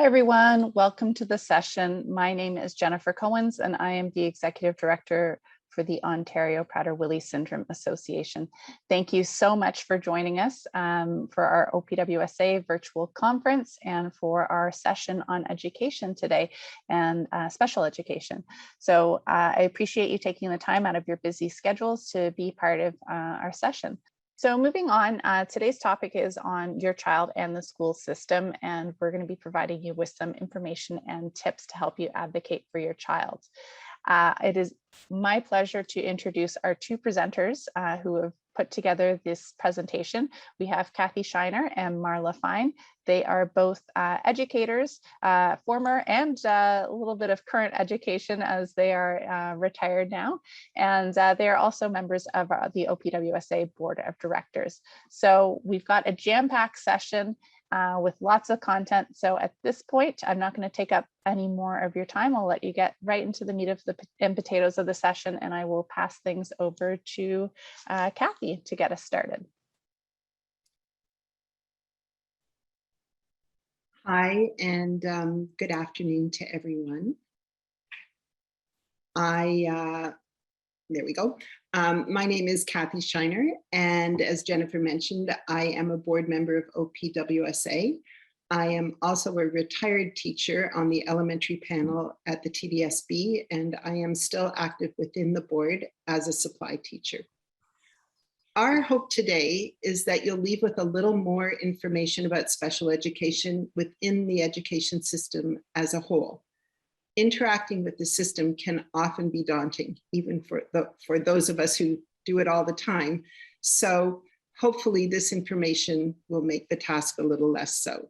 Hi, everyone. Welcome to the session. My name is Jennifer Cohens, and I am the Executive Director for the Ontario Prader-Willi Syndrome Association. Thank you so much for joining us for our OPWSA virtual conference and for our session on education today and special education. So I appreciate you taking the time out of your busy schedules to be part of our session. So moving on, today's topic is on your child and the school system, and we're going to be providing you with some information and tips to help you advocate for your child. It is my pleasure to introduce our two presenters who have put together this presentation. We have Cathy Shiner and Marla Fine. They are both educators, former and a little bit of current education as they are retired now. And they are also members of the OPWSA Board of Directors. So we've got a jam-packed session with lots of content. So at this point, I'm not going to take up any more of your time. I'll let you get right into the meat of the potatoes of the session, and I will pass things over to Cathy to get us started. Hi, and good afternoon to everyone. There we go. My name is Cathy Shiner, and as Jennifer mentioned, I am a board member of OPWSA. I am also a retired teacher on the elementary panel at the TDSB, and I am still active within the board as a supply teacher. Our hope today is that you'll leave with a little more information about special education within the education system as a whole. Interacting with the system can often be daunting, even for those of us who do it all the time. So hopefully this information will make the task a little less so.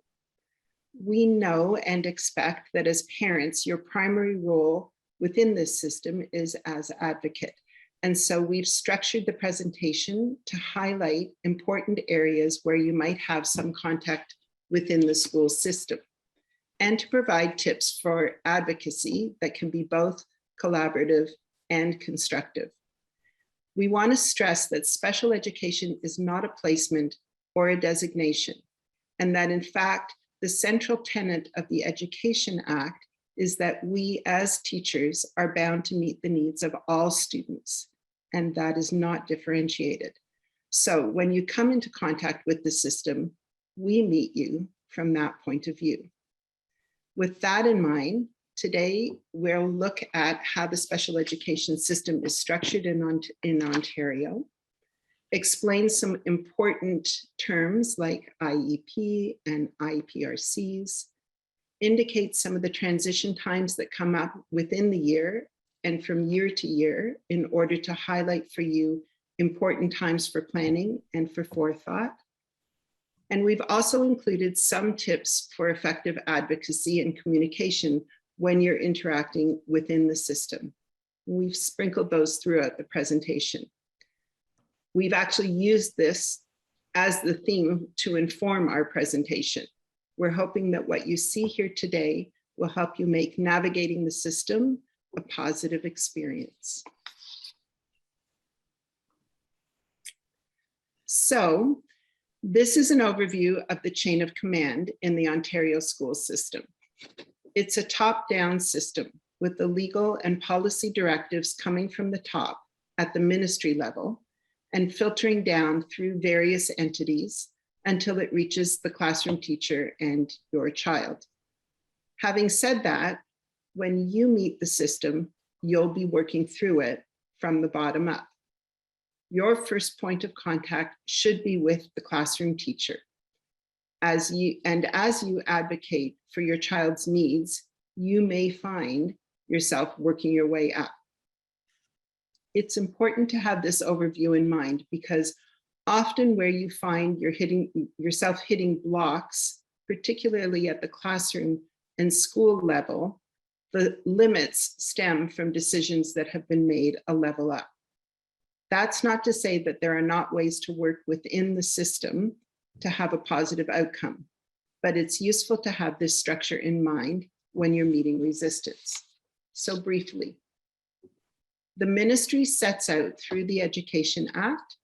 We know and expect that as parents, your primary role within this system is as advocate. And so we've structured the presentation to highlight important areas where you might have some contact within the school system, and to provide tips for advocacy that can be both collaborative and constructive. We want to stress that special education is not a placement or a designation, and that in fact, the central tenet of the Education Act is that we as teachers are bound to meet the needs of all students, and that is not differentiated. So when you come into contact with the system, we meet you from that point of view. With that in mind, today we'll look at how the special education system is structured in Ontario, explain some important terms like IEP and IEPRCs, indicate some of the transition times that come up within the year and from year to year in order to highlight for you important times for planning and for forethought. And we've also included some tips for effective advocacy and communication when you're interacting within the system. We've sprinkled those throughout the presentation. We've actually used this as the theme to inform our presentation. We're hoping that what you see here today will help you make navigating the system a positive experience. So, this is an overview of the chain of command in the Ontario school system. It's a top-down system with the legal and policy directives coming from the top at the ministry level and filtering down through various entities until it reaches the classroom teacher and your child. Having said that, when you meet the system, you'll be working through it from the bottom up. Your first point of contact should be with the classroom teacher. As you advocate for your child's needs, you may find yourself working your way up. It's important to have this overview in mind because often where you find yourself hitting blocks, particularly at the classroom and school level, the limits stem from decisions that have been made a level up. That's not to say that there are not ways to work within the system to have a positive outcome, but it's useful to have this structure in mind when you're meeting resistance. So briefly, the ministry sets out through the Education Act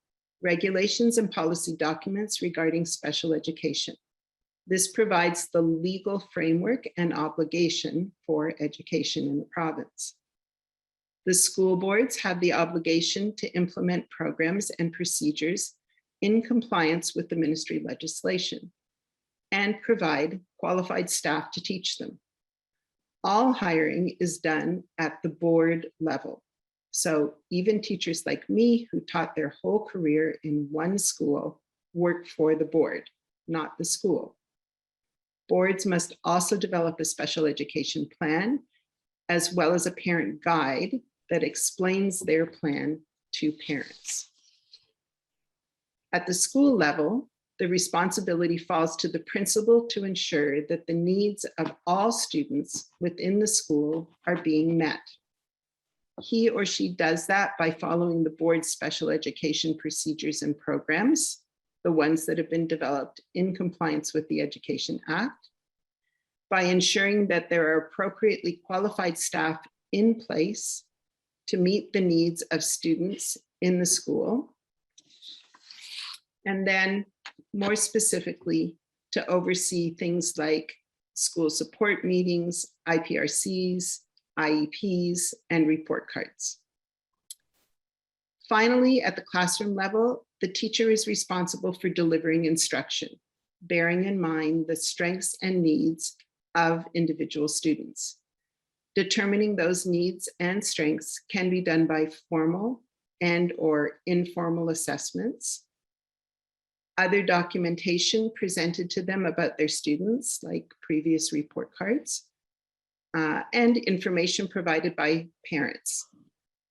regulations and policy documents regarding special education. This provides the legal framework and obligation for education in the province. The school boards have the obligation to implement programs and procedures in compliance with the ministry legislation and provide qualified staff to teach them. All hiring is done at the board level. So even teachers like me who taught their whole career in one school work for the board, not the school. Boards must also develop a special education plan as well as a parent guide that explains their plan to parents. At the school level, the responsibility falls to the principal to ensure that the needs of all students within the school are being met. He or she does that by following the board's special education procedures and programs, the ones that have been developed in compliance with the Education Act, by ensuring that there are appropriately qualified staff in place to meet the needs of students in the school, and then more specifically to oversee things like school support meetings, IPRCs, IEPs, and report cards. Finally, at the classroom level, the teacher is responsible for delivering instruction, bearing in mind the strengths and needs of individual students. Determining those needs and strengths can be done by formal and/or informal assessments, other documentation presented to them about their students, like previous report cards, and information provided by parents.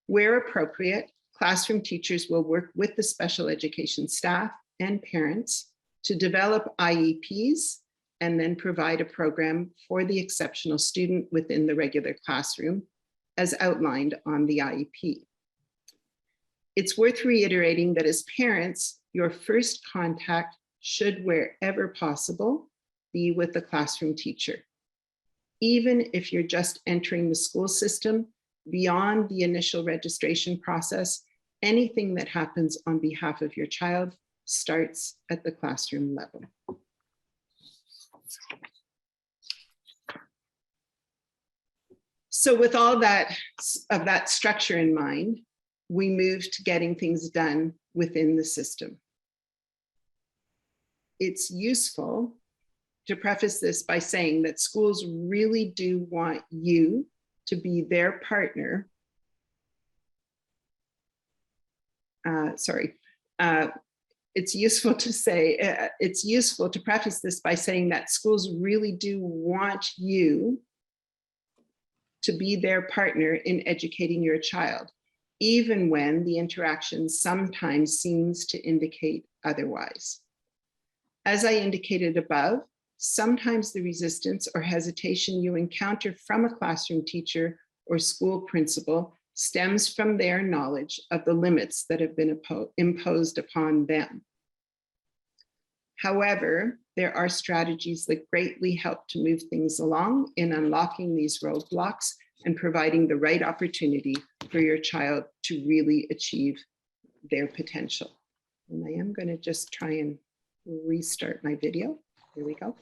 Where appropriate, classroom teachers will work with the special education staff and parents to develop IEPs and then provide a program for the exceptional student within the regular classroom as outlined on the IEP. It's worth reiterating that as parents, your first contact should, wherever possible, be with the classroom teacher. Even if you're just entering the school system, beyond the initial registration process, anything that happens on behalf of your child starts at the classroom level. So with all that structure in mind, we move to getting things done within the system. It's useful to preface this by saying that schools really do want you to be their partner. It's useful to preface this by saying that schools really do want you to be their partner in educating your child, even when the interaction sometimes seems to indicate otherwise. As I indicated above, sometimes the resistance or hesitation you encounter from a classroom teacher or school principal stems from their knowledge of the limits that have been imposed upon them. However, there are strategies that greatly help to move things along in unlocking these roadblocks and providing the right opportunity for your child to really achieve their potential. And I am going to just try and restart my video. There we go.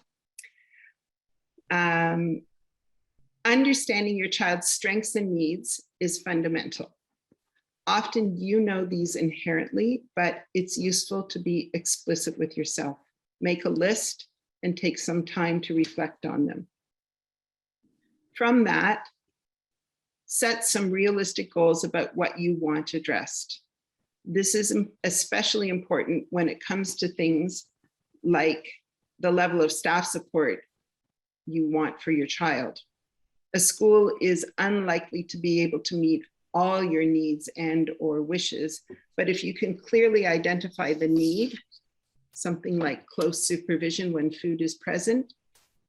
Understanding your child's strengths and needs is fundamental. Often you know these inherently, but it's useful to be explicit with yourself. Make a list and take some time to reflect on them. From that, set some realistic goals about what you want addressed. This is especially important when it comes to things like the level of staff support you want for your child. A school is unlikely to be able to meet all your needs and/or wishes, but if you can clearly identify the need, something like close supervision when food is present,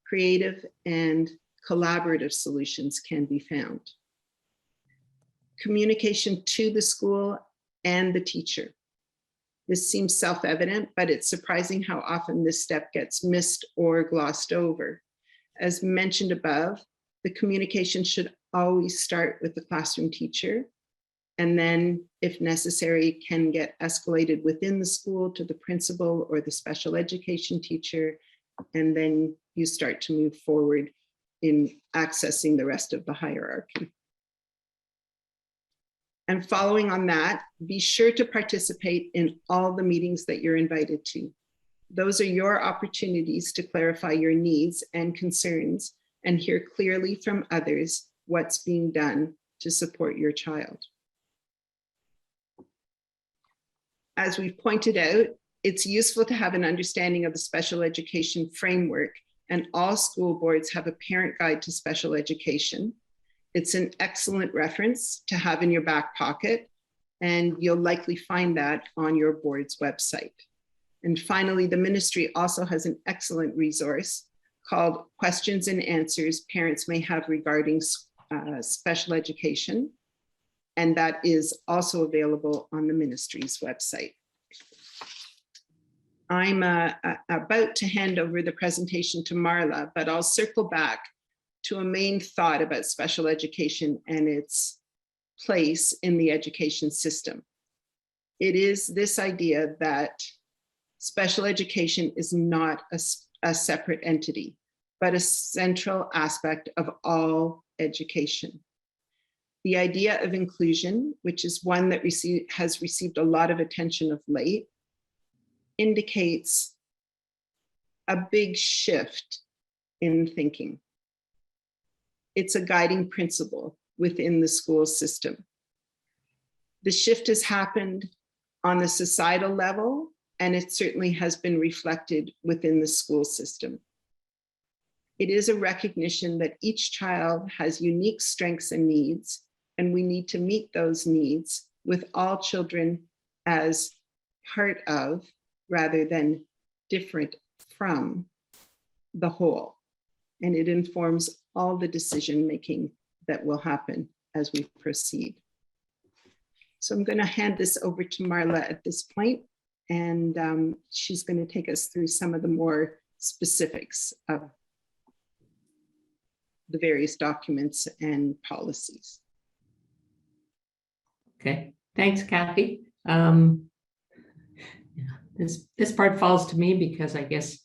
creative and collaborative solutions can be found. Communication to the school and the teacher. This seems self-evident, but it's surprising how often this step gets missed or glossed over. As mentioned above, the communication should always start with the classroom teacher, and then, if necessary, can get escalated within the school to the principal or the special education teacher, and then you start to move forward in accessing the rest of the hierarchy. And following on that, be sure to participate in all the meetings that you're invited to. Those are your opportunities to clarify your needs and concerns and hear clearly from others what's being done to support your child. As we've pointed out, it's useful to have an understanding of the special education framework, and all school boards have a parent guide to special education. It's an excellent reference to have in your back pocket, and you'll likely find that on your board's website. And finally, the ministry also has an excellent resource called Questions and Answers Parents May Have Regarding Special Education, and that is also available on the ministry's website. I'm about to hand over the presentation to Marla, but I'll circle back to a main thought about special education and its place in the education system. It is this idea that special education is not a separate entity, but a central aspect of all education. The idea of inclusion, which is one that has received a lot of attention of late, indicates a big shift in thinking. It's a guiding principle within the school system. The shift has happened on the societal level, and it certainly has been reflected within the school system. It is a recognition that each child has unique strengths and needs, and we need to meet those needs with all children as part of, rather than different from, the whole. And it informs all the decision-making that will happen as we proceed. So I'm going to hand this over to Marla at this point, and she's going to take us through some of the more specifics of the various documents and policies. Okay, thanks, Cathy. This part falls to me because I guess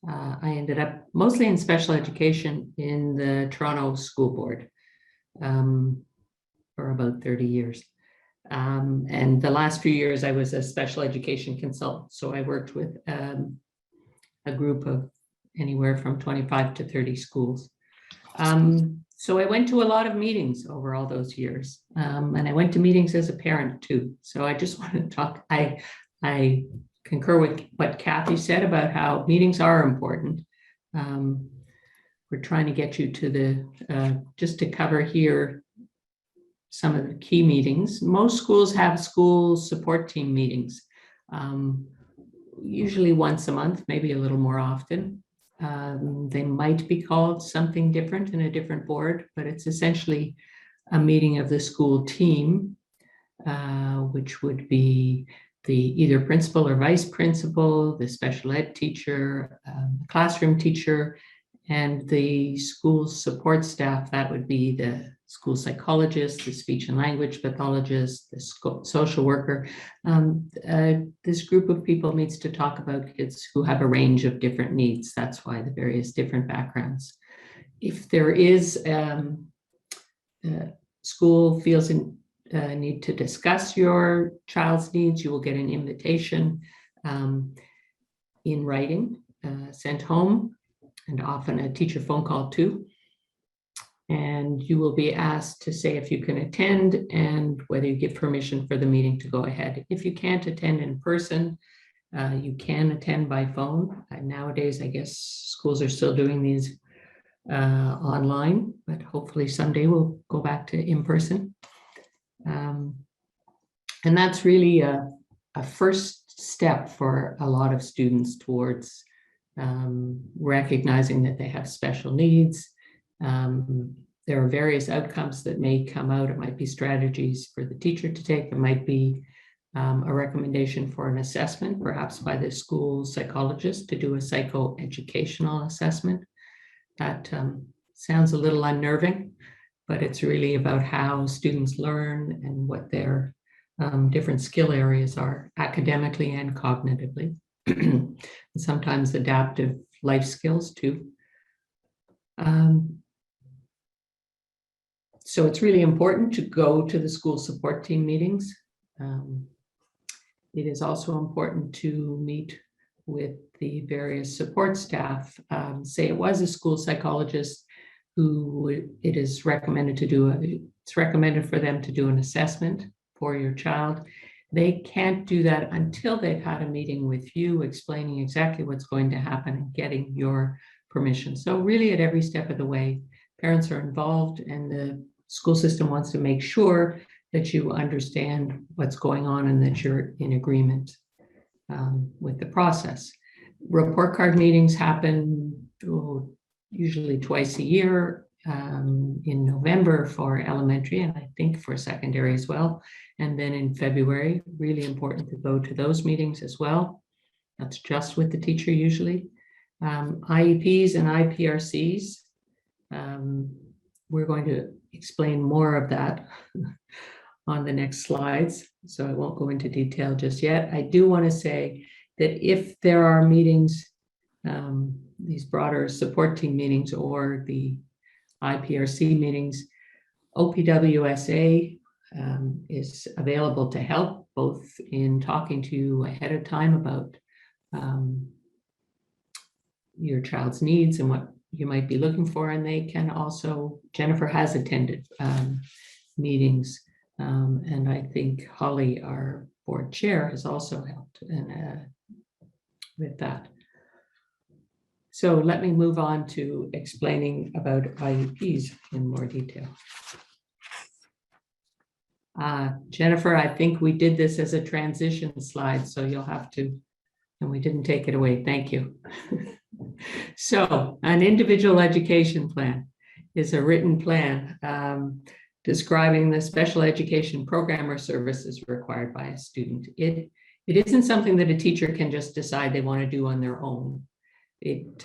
I ended up mostly in special education in the Toronto School Board for about 30 years. And the last few years I was a special education consultant. So I worked with a group of anywhere from 25 to 30 schools. So I went to a lot of meetings over all those years. And I went to meetings as a parent too. So I just want to talk, I concur with what Cathy said about how meetings are important. We're trying to get you to the, just to cover here some of the key meetings. Most schools have school support team meetings, usually once a month, maybe a little more often. They might be called something different in a different board, but it's essentially a meeting of the school team, which would be the either principal or vice principal, the special ed teacher, the classroom teacher, and the school support staff. That would be the school psychologist, the speech and language pathologist, the social worker. This group of people needs to talk about kids who have a range of different needs. That's why the various different backgrounds. If there is school feels need to discuss your child's needs, you will get an invitation in writing sent home, and often a teacher phone call too. And you will be asked to say if you can attend and whether you give permission for the meeting to go ahead. If you can't attend in person, you can attend by phone. Nowadays, I guess schools are still doing these online, but hopefully someday we'll go back to in person. And that's really a first step for a lot of students towards recognizing that they have special needs. There are various outcomes that may come out. It might be strategies for the teacher to take. It might be a recommendation for an assessment, perhaps by the school psychologist to do a psychoeducational assessment. That sounds a little unnerving, but it's really about how students learn and what their different skill areas are academically and cognitively. And sometimes adaptive life skills too. So it's really important to go to the school support team meetings. It is also important to meet with the various support staff. Say it was a school psychologist who it is recommended to do, it's recommended for them to do an assessment for your child. They can't do that until they've had a meeting with you, explaining exactly what's going to happen and getting your permission. So really at every step of the way, parents are involved, and the school system wants to make sure that you understand what's going on and that you're in agreement with the process. Report card meetings happen usually twice a year, in November for elementary, and I think for secondary as well. And then in February, really important to go to those meetings as well. That's just with the teacher usually. IEPs and IPRCs, we're going to explain more of that on the next slides, so I won't go into detail just yet. I do want to say that if there are meetings, these broader support team meetings or the IPRC meetings, OPWSA is available to help, both in talking to you ahead of time about your child's needs and what you might be looking for, and they can also, Jennifer has attended meetings, and I think Holly, our board chair, has also helped with that. So let me move on to explaining about IEPs in more detail. Jennifer, I think we did this as a transition slide, so you'll have to, and we didn't take it away. Thank you. So an individual education plan is a written plan describing the special education program or services required by a student. It isn't something that a teacher can just decide they want to do on their own. It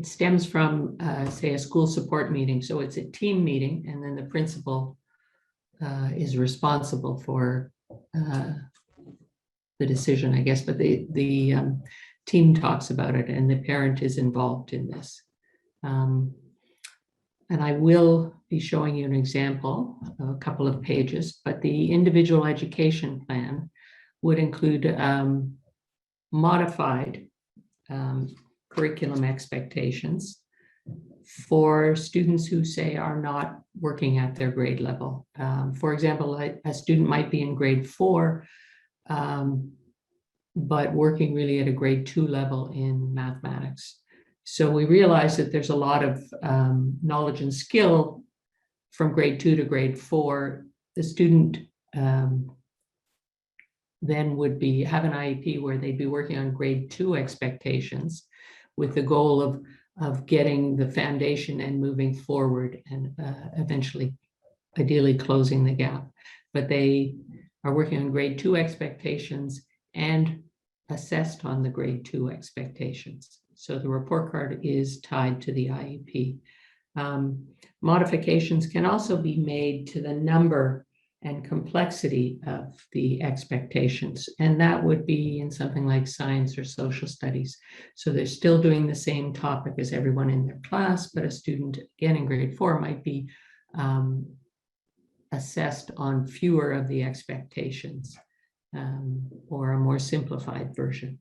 stems from, say, a school support meeting. So it's a team meeting, and then the principal is responsible for the decision, I guess, but the team talks about it, and the parent is involved in this. And I will be showing you an example, a couple of pages, but the individual education plan would include modified curriculum expectations for students who, say, are not working at their grade level. For example, a student might be in grade 4, but working really at a grade 2 level in mathematics. So we realize that there's a lot of knowledge and skill from grade 2 to grade 4. The student then would have an IEP where they'd be working on grade 2 expectations with the goal of getting the foundation and moving forward and eventually, ideally, closing the gap. But they are working on grade 2 expectations and assessed on the grade 2 expectations. So the report card is tied to the IEP. Modifications can also be made to the number and complexity of the expectations, and that would be in something like science or social studies. So they're still doing the same topic as everyone in their class, but a student, again, in grade 4 might be assessed on fewer of the expectations, or a more simplified version.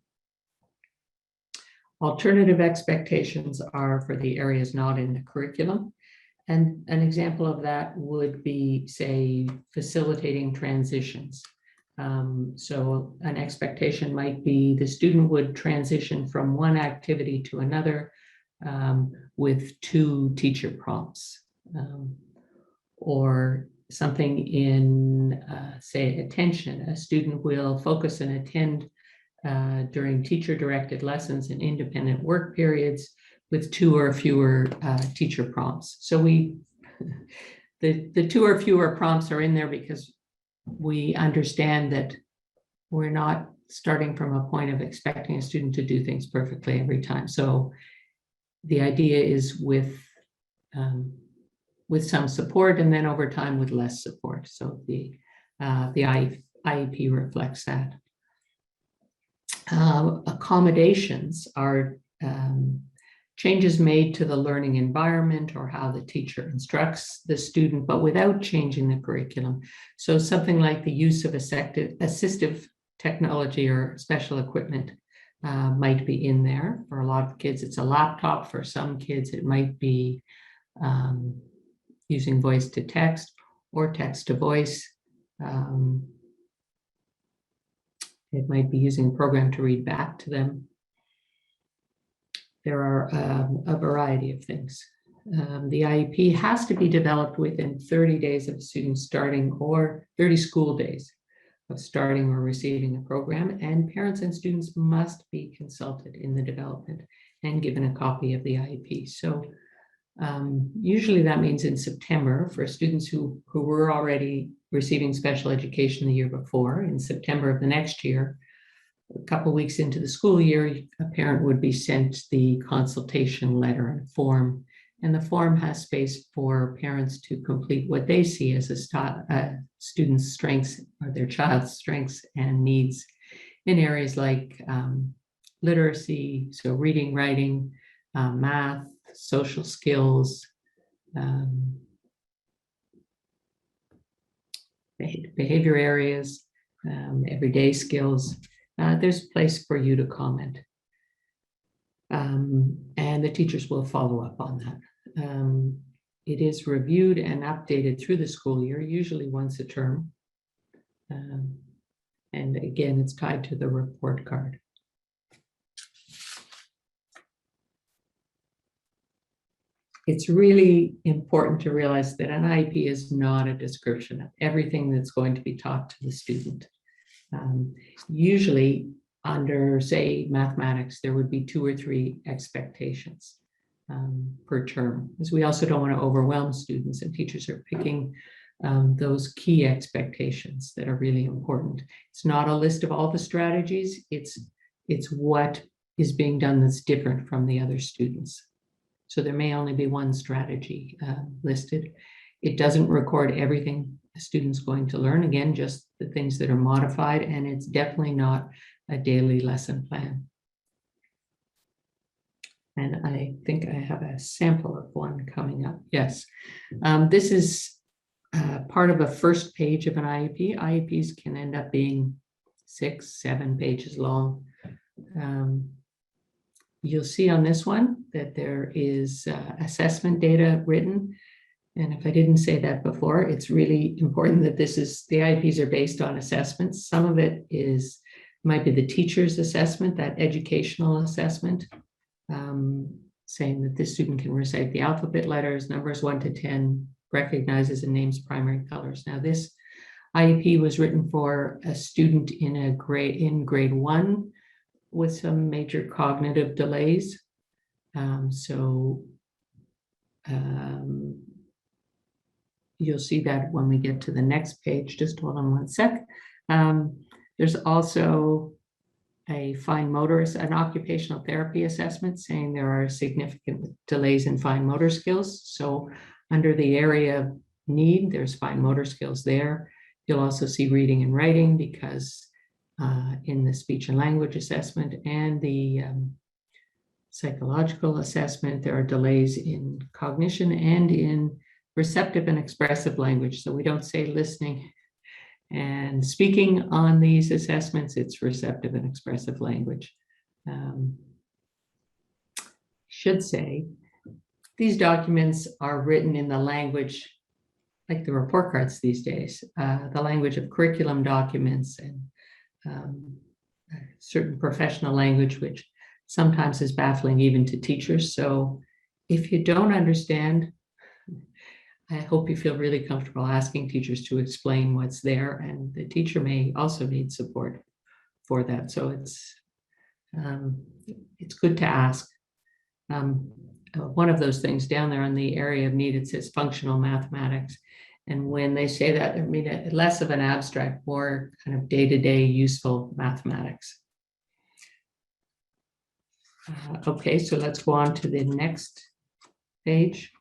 Alternative expectations are for the areas not in the curriculum. And an example of that would be, say, facilitating transitions. So an expectation might be the student would transition from one activity to another with 2 teacher prompts, or something in, say, attention. A student will focus and attend during teacher-directed lessons and independent work periods with 2 or fewer teacher prompts. So the 2 or fewer prompts are in there because we understand that we're not starting from a point of expecting a student to do things perfectly every time. So the idea is with some support, and then over time with less support. So the IEP reflects that. Accommodations are changes made to the learning environment or how the teacher instructs the student, but without changing the curriculum. So something like the use of assistive technology or special equipment might be in there. For a lot of kids, it's a laptop. For some kids, it might be using voice to text or text to voice. It might be using a program to read back to them. There are a variety of things. The IEP has to be developed within 30 days of students starting, or 30 school days of starting or receiving the program, and parents and students must be consulted in the development and given a copy of the IEP. So usually that means in September for students who were already receiving special education the year before. In September of the next year, a couple of weeks into the school year, a parent would be sent the consultation letter and form, and the form has space for parents to complete what they see as a student's strengths or their child's strengths and needs in areas like literacy, so reading, writing, math, social skills, behavior areas, everyday skills. There's a place for you to comment. And the teachers will follow up on that. It is reviewed and updated through the school year, usually once a term. And again, it's tied to the report card. It's really important to realize that an IEP is not a description of everything that's going to be taught to the student. Usually under, say, mathematics, there would be 2 or 3 expectations per term, because we also don't want to overwhelm students, and teachers are picking those key expectations that are really important. It's not a list of all the strategies, it's what is being done that's different from the other students. So there may only be one strategy listed. It doesn't record everything a student's going to learn, again, just the things that are modified, and it's definitely not a daily lesson plan. And I think I have a sample of one coming up. Yes, this is part of a first page of an IEP. IEPs can end up being 6, 7 pages long. You'll see on this one that there is assessment data written. And if I didn't say that before, it's really important that the IEPs are based on assessments. Some of it might be the teacher's assessment, that educational assessment, saying that this student can recite the alphabet letters, numbers 1 to 10, recognizes and names primary colors. Now this IEP was written for a student in grade 1 with some major cognitive delays. You'll see that when we get to the next page. Just hold on one sec. There's also an occupational therapy assessment saying there are significant delays in fine motor skills. So under the area of need, there's fine motor skills there. You'll also see reading and writing, because in the speech and language assessment and the psychological assessment, there are delays in cognition and in receptive and expressive language. So we don't say listening and speaking on these assessments, it's receptive and expressive language. Should say these documents are written in the language, like the report cards these days, the language of curriculum documents and certain professional language, which sometimes is baffling even to teachers. So if you don't understand, I hope you feel really comfortable asking teachers to explain what's there, and the teacher may also need support for that. So it's good to ask. One of those things down there on the area of need, it says functional mathematics. And when they say that, I mean less of an abstract, more kind of day-to-day useful mathematics. Okay, so let's go on to the next page.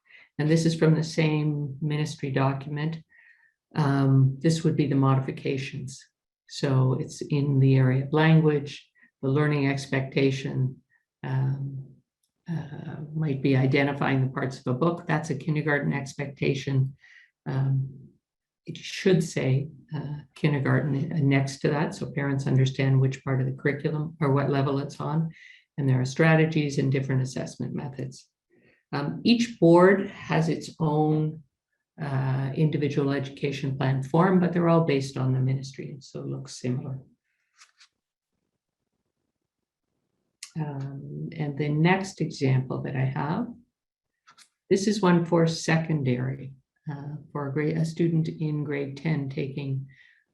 And this is from the same ministry document. This would be the modifications. So it's in the area of language, the learning expectation might be identifying the parts of a book. That's a kindergarten expectation. It should say kindergarten next to that, so parents understand which part of the curriculum or what level it's on. And there are strategies and different assessment methods. Each board has its own individual education plan form, but they're all based on the ministry, and so it looks similar. And the next example that I have, this is one for secondary, for a student in grade 10 taking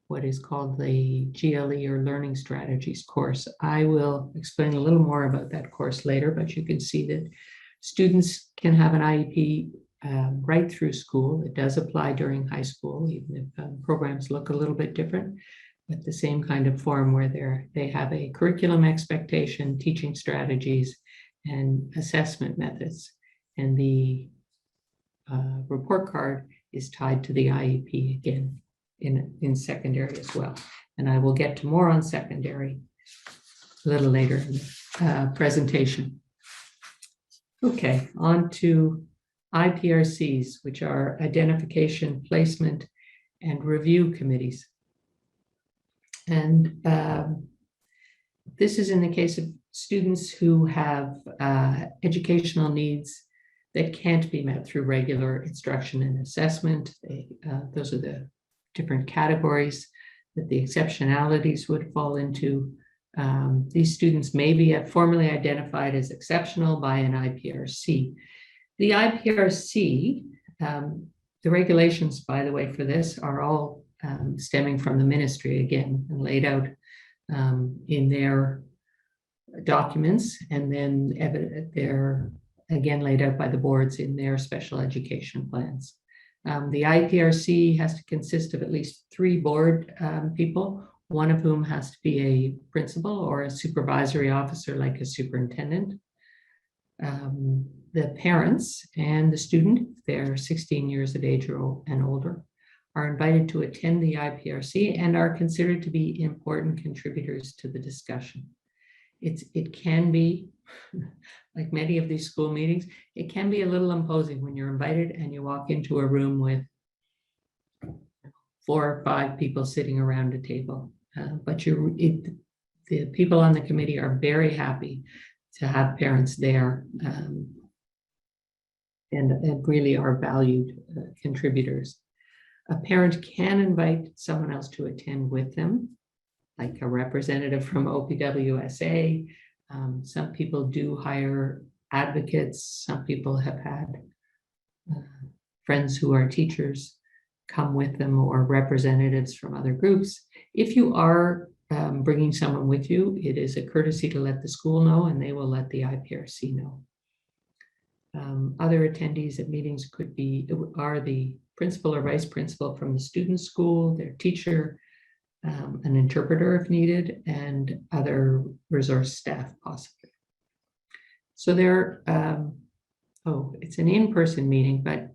what is called the GLE or Learning Strategies course. I will explain a little more about that course later, but you can see that students can have an IEP right through school. It does apply during high school, even if programs look a little bit different, but the same kind of form where they have a curriculum expectation, teaching strategies, and assessment methods. And the report card is tied to the IEP again in secondary as well. And I will get to more on secondary a little later in the presentation. Okay, on to IPRCs, which are identification, placement, and review committees. And this is in the case of students who have educational needs that can't be met through regular instruction and assessment. Those are the different categories that the exceptionalities would fall into. These students may be formally identified as exceptional by an IPRC. The IPRC, the regulations, by the way, for this are all stemming from the ministry again and laid out in their documents, and then they're again laid out by the boards in their special education plans. The IPRC has to consist of at least 3 board people, one of whom has to be a principal or a supervisory officer like a superintendent. The parents and the student, if they're 16 years of age and older, are invited to attend the IPRC and are considered to be important contributors to the discussion. It can be, like many of these school meetings, it can be a little imposing when you're invited and you walk into a room with 4 or 5 people sitting around a table. But the people on the committee are very happy to have parents there and really are valued contributors. A parent can invite someone else to attend with them, like a representative from OPWSA. Some people do hire advocates. Some people have had friends who are teachers come with them, or representatives from other groups. If you are bringing someone with you, it is a courtesy to let the school know, and they will let the IPRC know. Other attendees at meetings are the principal or vice principal from the student school, their teacher, an interpreter if needed, and other resource staff possibly. So it's an in-person meeting, but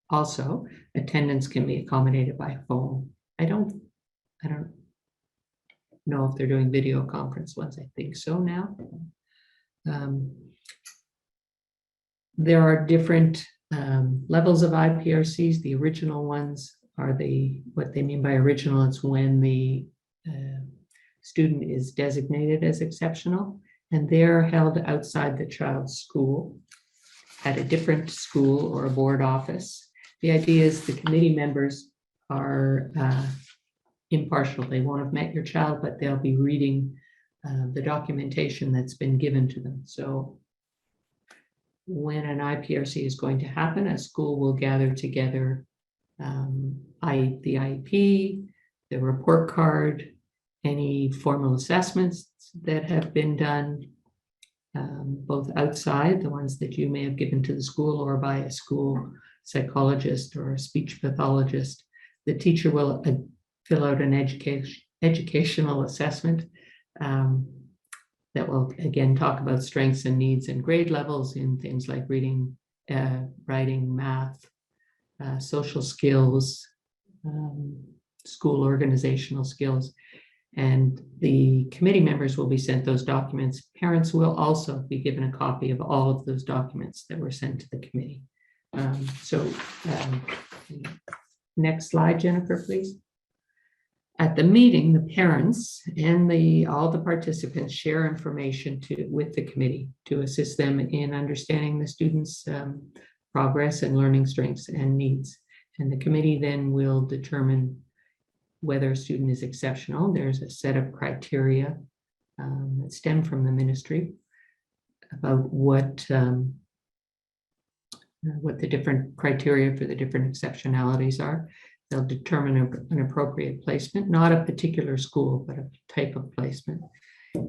also attendance can be accommodated by phone. I don't know if they're doing video conference ones. I think so now. There are different levels of IPRCs. The original ones are what they mean by original. It's when the student is designated as exceptional, and they're held outside the child's school at a different school or a board office. The idea is the committee members are impartial. They won't have met your child, but they'll be reading the documentation that's been given to them. So when an IPRC is going to happen, a school will gather together the IEP, the report card, any formal assessments that have been done, both outside, the ones that you may have given to the school, or by a school psychologist or a speech pathologist. The teacher will fill out an educational assessment that will again talk about strengths and needs and grade levels in things like reading, writing, math, social skills, school organizational skills. And the committee members will be sent those documents. Parents will also be given a copy of all of those documents that were sent to the committee. Next slide, Jennifer, please. At the meeting, the parents and all the participants share information with the committee to assist them in understanding the students' progress and learning strengths and needs. And the committee then will determine whether a student is exceptional. There's a set of criteria that stem from the ministry about what the different criteria for the different exceptionalities are. They'll determine an appropriate placement, not a particular school, but a type of placement.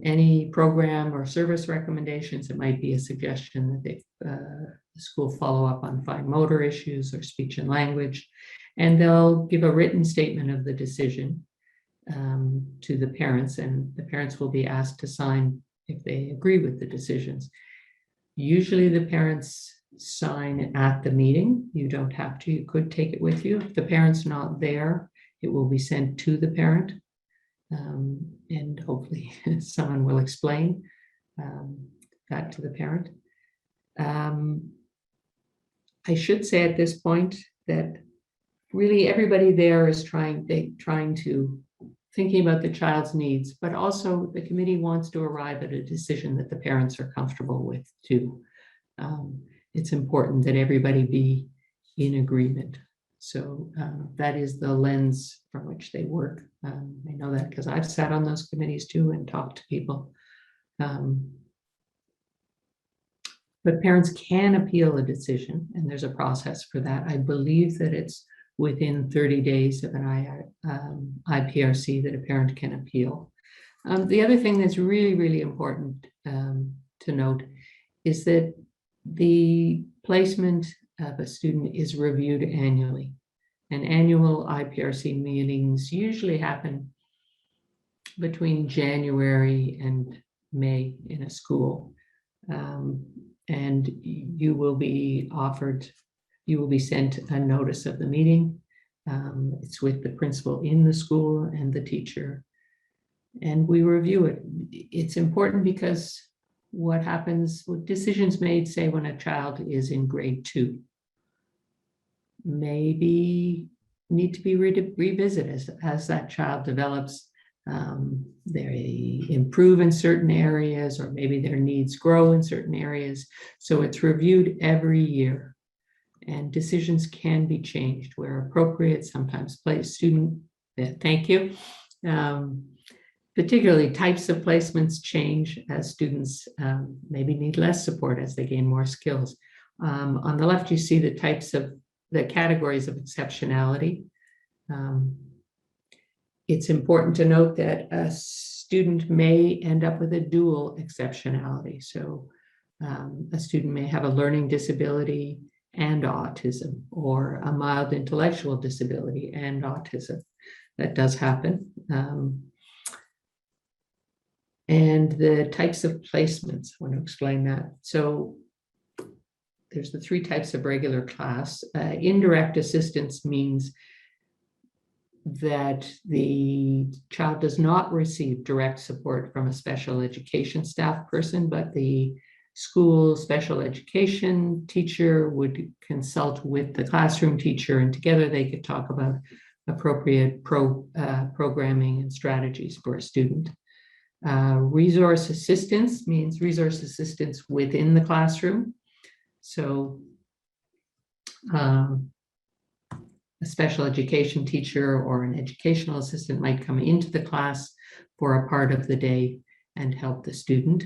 Any program or service recommendations, it might be a suggestion that the school follow up on fine motor issues or speech and language, and they'll give a written statement of the decision to the parents, and the parents will be asked to sign if they agree with the decisions. Usually the parents sign at the meeting. You don't have to, you could take it with you. If the parent's not there, it will be sent to the parent. And hopefully someone will explain that to the parent. I should say at this point that really everybody there is thinking about the child's needs, but also the committee wants to arrive at a decision that the parents are comfortable with too. It's important that everybody be in agreement. So that is the lens from which they work. I know that because I've sat on those committees too and talked to people. But parents can appeal a decision, and there's a process for that. I believe that it's within 30 days of an IPRC that a parent can appeal. The other thing that's really, really important to note is that the placement of a student is reviewed annually. And annual IPRC meetings usually happen between January and May in a school. And you will be sent a notice of the meeting. It's with the principal in the school and the teacher. And we review it. It's important because what happens with decisions made, say, when a child is in grade 2, maybe need to be revisited as that child develops. They improve in certain areas, or maybe their needs grow in certain areas. So it's reviewed every year, and decisions can be changed where appropriate. Sometimes thank you. Particularly types of placements change as students maybe need less support as they gain more skills. On the left, you see the categories of exceptionality. It's important to note that a student may end up with a dual exceptionality. So a student may have a learning disability and autism, or a mild intellectual disability and autism. That does happen. And the types of placements, I want to explain that. So there's the 3 types of regular class. Indirect assistance means that the child does not receive direct support from a special education staff person, but the school special education teacher would consult with the classroom teacher, and together they could talk about appropriate programming and strategies for a student. Resource assistance means resource assistance within the classroom. So a special education teacher or an educational assistant might come into the class for a part of the day and help the student.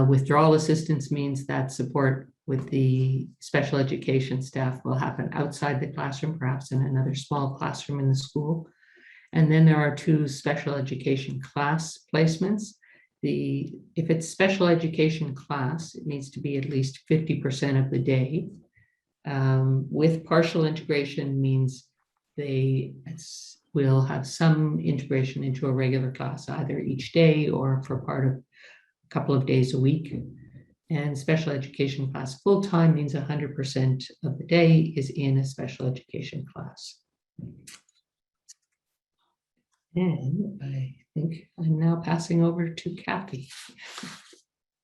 Withdrawal assistance means that support with the special education staff will happen outside the classroom, perhaps in another small classroom in the school. And then there are 2 special education class placements. If it's special education class, it needs to be at least 50% of the day. With partial integration means they will have some integration into a regular class, either each day or for part of a couple of days a week. And special education class full-time means 100% of the day is in a special education class. And I think I'm now passing over to Cathy.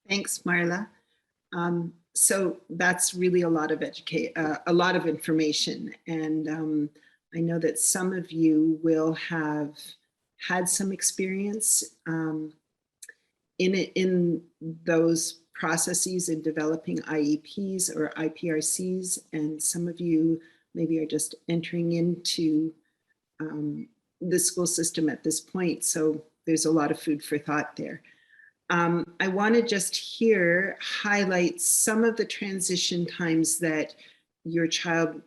Thanks, Marla. So that's really a lot of information, and I know that some of you will have had some experience in those processes in developing IEPs or IPRCs, and some of you maybe are just entering into the school system at this point. So there's a lot of food for thought there. I want to just here highlight some of the transition times that your child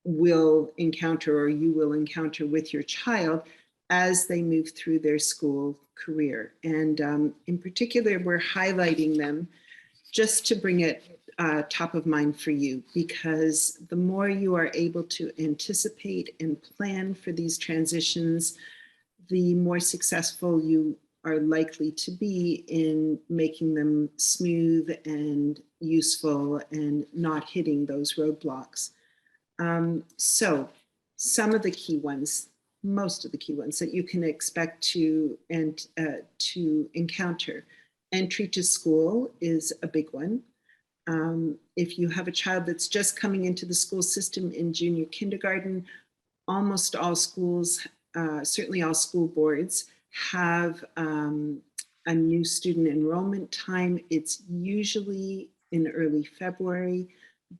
will encounter or you will encounter with your child as they move through their school career. And in particular, we're highlighting them just to bring it top of mind for you, because the more you are able to anticipate and plan for these transitions, the more successful you are likely to be in making them smooth and useful and not hitting those roadblocks. So some of the key ones, most of the key ones that you can expect to encounter. Entry to school is a big one. If you have a child that's just coming into the school system in junior kindergarten, almost all schools, certainly all school boards, have a new student enrollment time. It's usually in early February,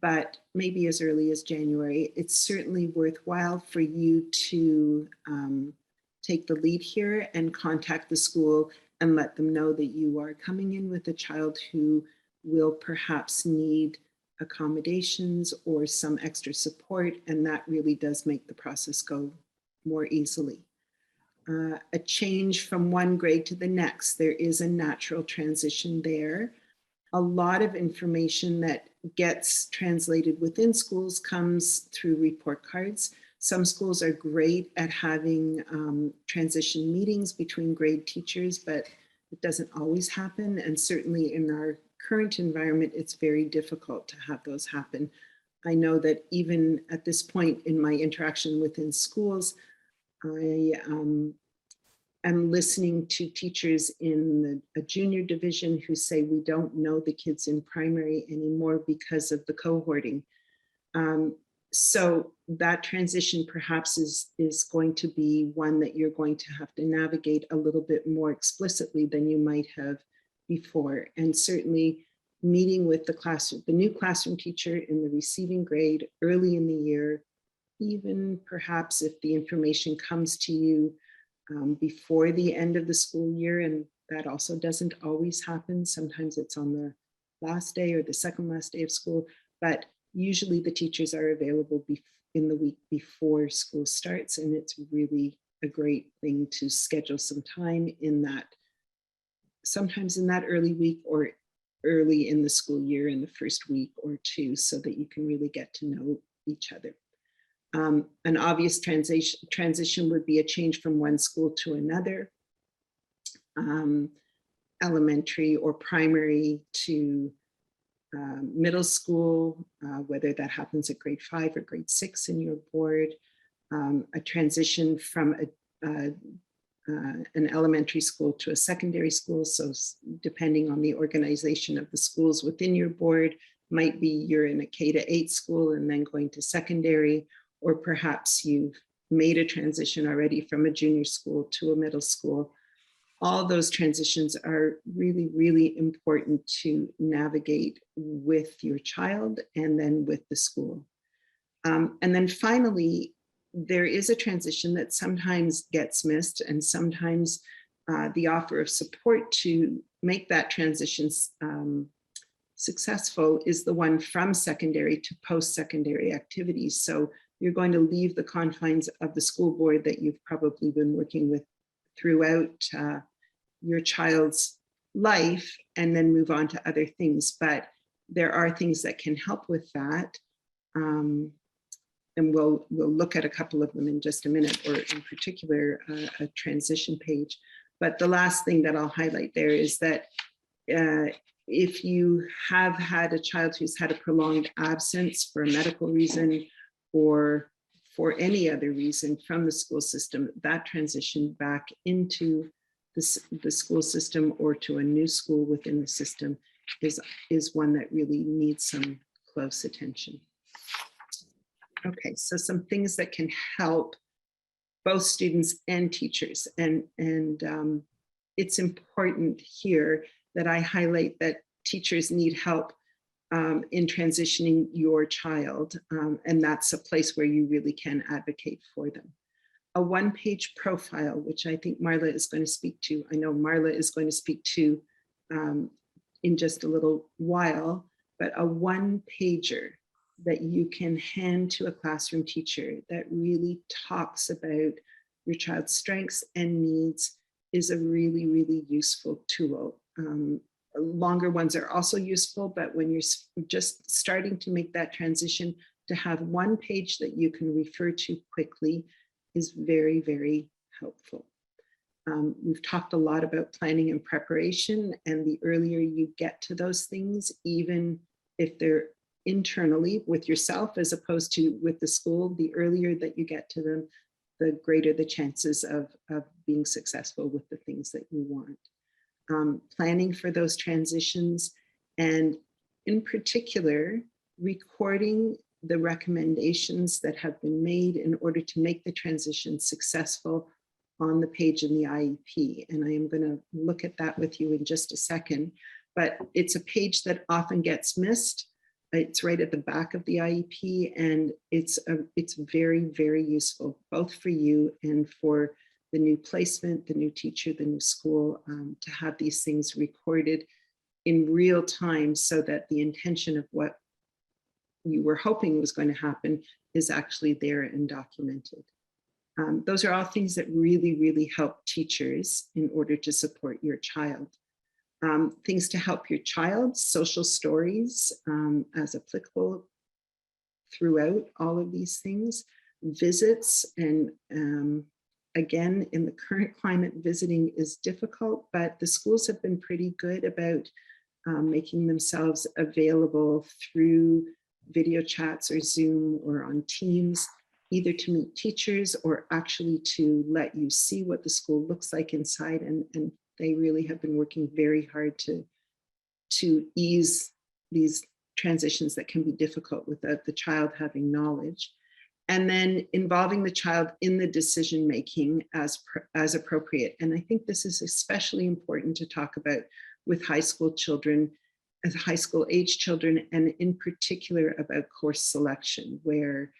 but maybe as early as January. It's certainly worthwhile for you to take the lead here and contact the school and let them know that you are coming in with a child who will perhaps need accommodations or some extra support, and that really does make the process go more easily. A change from one grade to the next, there is a natural transition there. A lot of information that gets translated within schools comes through report cards. Some schools are great at having transition meetings between grade teachers, but it doesn't always happen. And certainly in our current environment, it's very difficult to have those happen. I know that even at this point in my interaction within schools, I am listening to teachers in a junior division who say we don't know the kids in primary anymore because of the cohorting. So that transition perhaps is going to be one that you're going to have to navigate a little bit more explicitly than you might have before. And certainly meeting with the new classroom teacher in the receiving grade early in the year, even perhaps if the information comes to you before the end of the school year, and that also doesn't always happen. Sometimes it's on the last day or the second last day of school, but usually the teachers are available in the week before school starts, and it's really a great thing to schedule some time in that, sometimes in that early week or early in the school year in the first week or two, so that you can really get to know each other. An obvious transition would be a change from one school to another, elementary or primary to middle school, whether that happens at grade 5 or grade 6 in your board, a transition from an elementary school to a secondary school. So depending on the organization of the schools within your board, might be you're in a K-8 school and then going to secondary, or perhaps you've made a transition already from a junior school to a middle school. All those transitions are really, really important to navigate with your child and then with the school. And then finally, there is a transition that sometimes gets missed, and sometimes the offer of support to make that transition successful is the one from secondary to post-secondary activities. So you're going to leave the confines of the school board that you've probably been working with throughout your child's life and then move on to other things. But there are things that can help with that. And we'll look at a couple of them in just a minute, or in particular, a transition page. But the last thing that I'll highlight there is that if you have had a child who's had a prolonged absence for a medical reason or for any other reason from the school system, that transition back into the school system or to a new school within the system is one that really needs some close attention. Okay, so some things that can help both students and teachers. And it's important here that I highlight that teachers need help in transitioning your child. And that's a place where you really can advocate for them. A one-page profile, which I think Marla is going to speak to. I know Marla is going to speak to in just a little while, but a one-pager that you can hand to a classroom teacher that really talks about your child's strengths and needs is a really, really useful tool. Longer ones are also useful, but when you're just starting to make that transition, to have one page that you can refer to quickly is very, very helpful. We've talked a lot about planning and preparation, and the earlier you get to those things, even if they're internally with yourself as opposed to with the school, the earlier that you get to them, the greater the chances of being successful with the things that you want. Planning for those transitions, and in particular, recording the recommendations that have been made in order to make the transition successful on the page in the IEP. And I am going to look at that with you in just a second, but it's a page that often gets missed. It's right at the back of the IEP, and it's very, very useful, both for you and for the new placement, the new teacher, the new school, to have these things recorded in real time so that the intention of what you were hoping was going to happen is actually there and documented. Those are all things that really, really help teachers in order to support your child. Things to help your child, social stories as applicable throughout all of these things, visits, and again, in the current climate, visiting is difficult, but the schools have been pretty good about making themselves available through video chats or Zoom or on Teams, either to meet teachers or actually to let you see what the school looks like inside. And they really have been working very hard to ease these transitions that can be difficult without the child having knowledge. And then involving the child in the decision-making as appropriate. And I think this is especially important to talk about with high school children, as high school age children, and in particular about course selection, where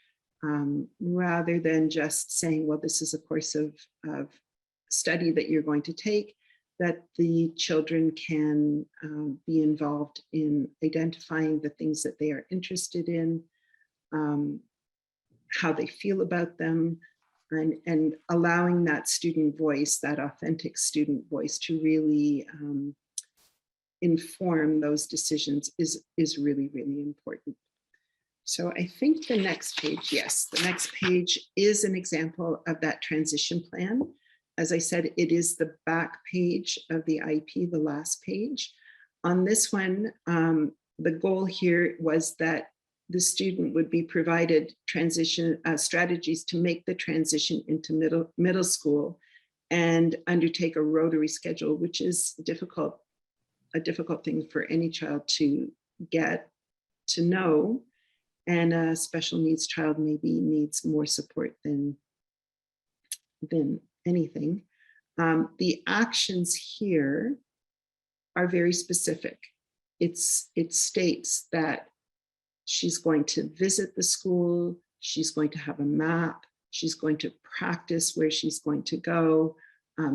rather than just saying, well, this is a course of study that you're going to take, that the children can be involved in identifying the things that they are interested in, how they feel about them, and allowing that student voice, that authentic student voice, to really inform those decisions is really, really important. So I think the next page, yes, the next page is an example of that transition plan. As I said, it is the back page of the IEP, the last page. On this one, the goal here was that the student would be provided transition strategies to make the transition into middle school and undertake a rotary schedule, which is a difficult thing for any child to get to know. And a special needs child maybe needs more support than anything. The actions here are very specific. It states that she's going to visit the school, she's going to have a map, she's going to practice where she's going to go,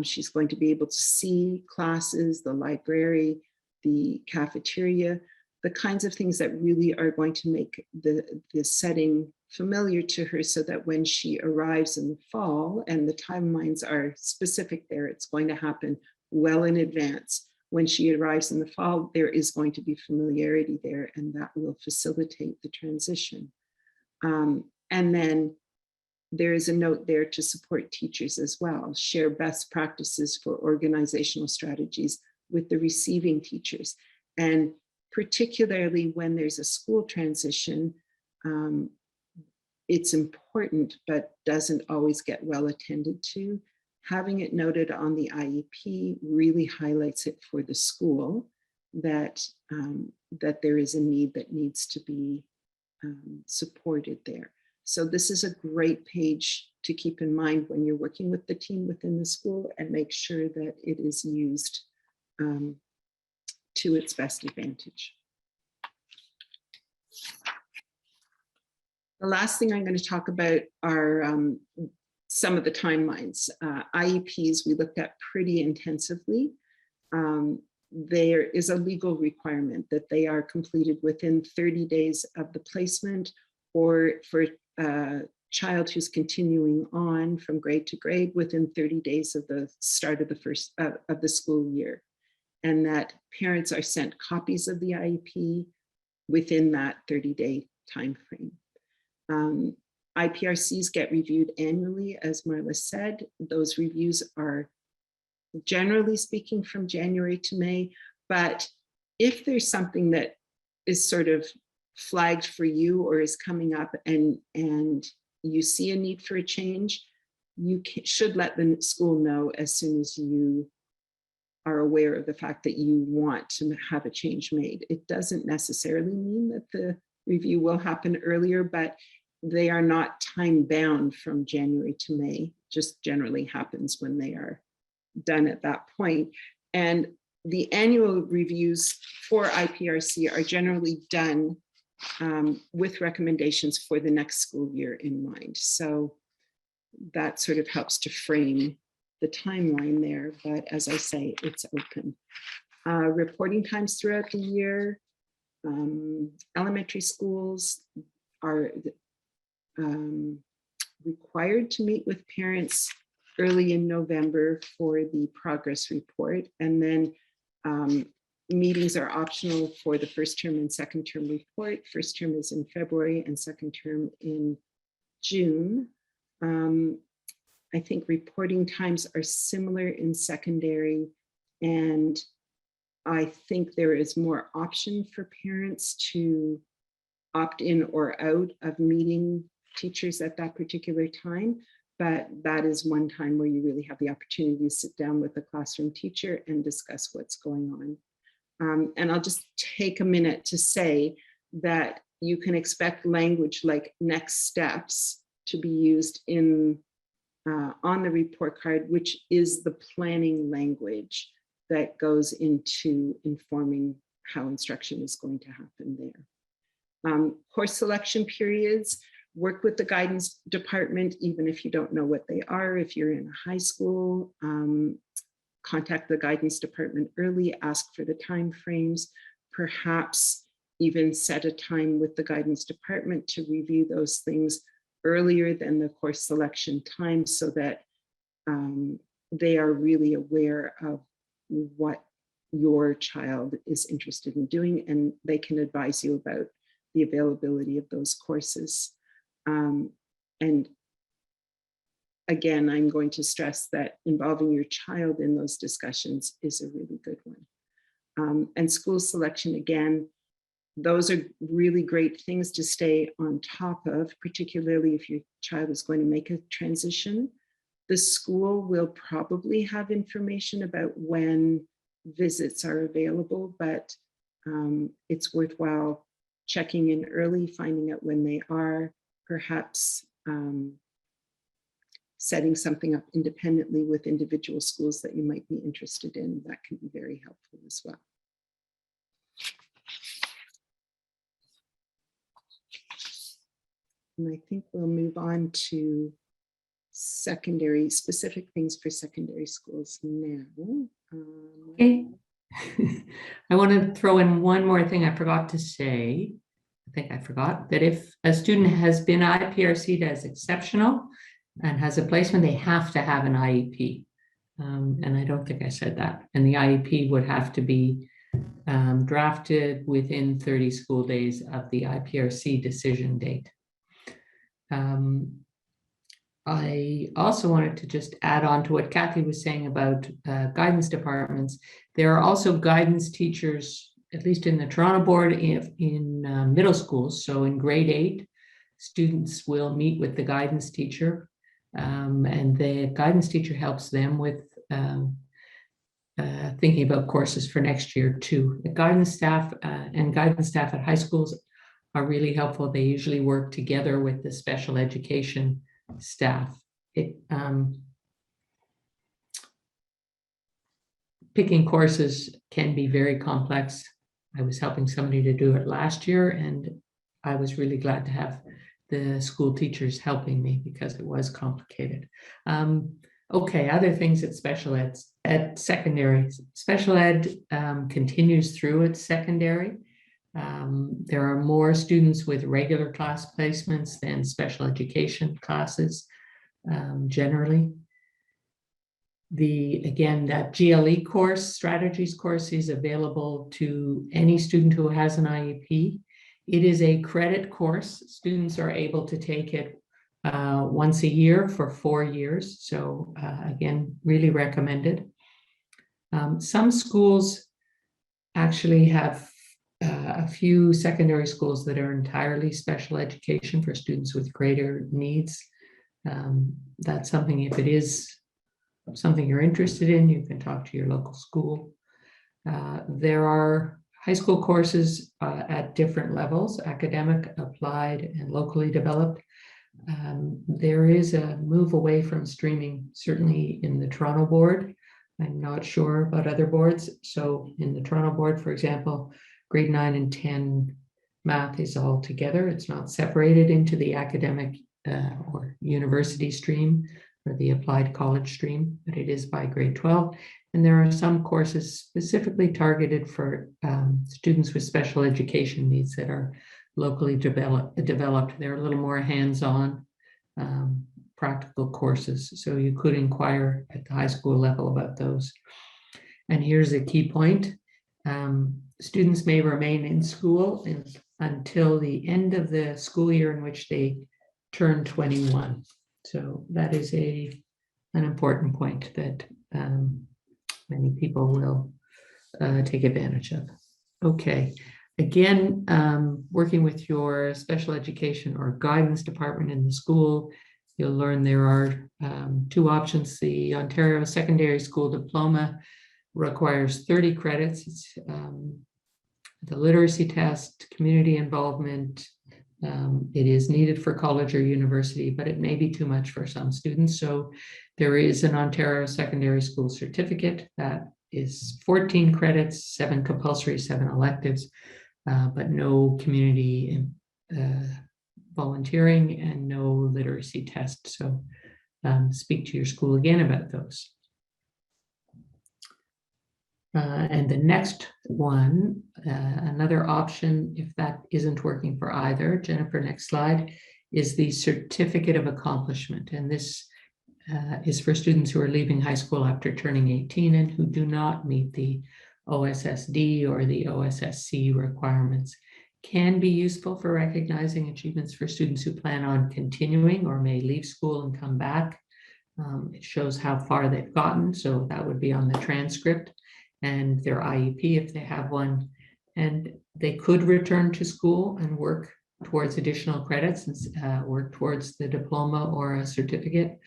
she's going to be able to see classes, the library, the cafeteria, the kinds of things that really are going to make the setting familiar to her, so that when she arrives in the fall, and the timelines are specific there, it's going to happen well in advance. When she arrives in the fall, there is going to be familiarity there, and that will facilitate the transition. And then there is a note there to support teachers as well, share best practices for organizational strategies with the receiving teachers. And particularly when there's a school transition, it's important, but doesn't always get well attended to. Having it noted on the IEP really highlights it for the school that, that there is a need that needs to be supported there. So this is a great page to keep in mind when you're working with the team within the school, and make sure that it is used to its best advantage. The last thing I'm going to talk about are some of the timelines. IEPs we looked at pretty intensively. There is a legal requirement that they are completed within 30 days of the placement, or for a child who's continuing on from grade to grade within 30 days of the start of the first of the school year. And that parents are sent copies of the IEP within that 30-day time frame. IPRCs get reviewed annually, as Marla said. Those reviews are generally speaking from January to May, but if there's something that is sort of flagged for you or is coming up and you see a need for a change, you should let the school know as soon as you are aware of the fact that you want to have a change made. It doesn't necessarily mean that the review will happen earlier, but they are not time bound from January to May, just generally happens when they are done at that point. And the annual reviews for IPRC are generally done with recommendations for the next school year in mind. So that sort of helps to frame the timeline there, but as I say, it's open. Reporting times throughout the year. Elementary schools are required to meet with parents early in November for the progress report, and then meetings are optional for the first term and second term report. First term is in February and second term in June. I think reporting times are similar in secondary, and I think there is more option for parents to opt in or out of meeting teachers at that particular time, but that is one time where you really have the opportunity to sit down with the classroom teacher and discuss what's going on. And I'll just take a minute to say that you can expect language like next steps to be used in on the report card, which is the planning language that goes into informing how instruction is going to happen there. Course selection periods, work with the guidance department, even if you don't know what they are. If you're in a high school, contact the guidance department early, ask for the time frames, perhaps even set a time with the guidance department to review those things earlier than the course selection time, so that they are really aware of what your child is interested in doing, and they can advise you about the availability of those courses. And again, I'm going to stress that involving your child in those discussions is a really good one. And school selection, again, those are really great things to stay on top of, particularly if your child is going to make a transition. The school will probably have information about when visits are available, but it's worthwhile checking in early, finding out when they are, perhaps setting something up independently with individual schools that you might be interested in. That can be very helpful as well. And I think we'll move on to secondary, specific things for secondary schools now. Okay. I want to throw in one more thing I forgot to say. I think I forgot that if a student has been IPRC'd as exceptional and has a placement, they have to have an IEP. And I don't think I said that. And the IEP would have to be drafted within 30 school days of the IPRC decision date. I also wanted to just add on to what Cathy was saying about guidance departments. There are also guidance teachers, at least in the Toronto board, in middle schools. So in grade 8, students will meet with the guidance teacher, and the guidance teacher helps them with thinking about courses for next year too. The guidance staff and guidance staff at high schools are really helpful. They usually work together with the special education staff. Picking courses can be very complex. I was helping somebody to do it last year, and I was really glad to have the school teachers helping me because it was complicated. Okay, other things at special ed. At secondary, special ed continues through its secondary. There are more students with regular class placements than special education classes generally. Again, that GLE course, strategies course, is available to any student who has an IEP. It is a credit course. Students are able to take it once a year for 4 years. So again, really recommended. Some schools actually have a few secondary schools that are entirely special education for students with greater needs. That's something, if it is something you're interested in, you can talk to your local school. There are high school courses at different levels: academic, applied, and locally developed. There is a move away from streaming, certainly in the Toronto board. I'm not sure about other boards. So in the Toronto board, for example, grade 9 and 10 math is all together. It's not separated into the academic or university stream or the applied college stream, but it is by grade 12. And there are some courses specifically targeted for students with special education needs that are locally developed. They're a little more hands-on practical courses. So you could inquire at the high school level about those. And here's a key point. Students may remain in school until the end of the school year in which they turn 21. So that is an important point that many people will take advantage of. Okay, again, working with your special education or guidance department in the school, you'll learn there are 2 options. The Ontario Secondary School Diploma requires 30 credits. It's the literacy test, community involvement. It is needed for college or university, but it may be too much for some students. So there is an Ontario Secondary School Certificate that is 14 credits, 7 compulsory, 7 electives, but no community volunteering and no literacy test. So speak to your school again about those. And the next one, another option, if that isn't working for either, Jennifer, next slide, is the Certificate of Accomplishment. And this is for students who are leaving high school after turning 18 and who do not meet the OSSD or the OSSC requirements. Can be useful for recognizing achievements for students who plan on continuing or may leave school and come back. It shows how far they've gotten, so that would be on the transcript, and their IEP if they have one. And they could return to school and work towards additional credits and work towards the diploma or a certificate.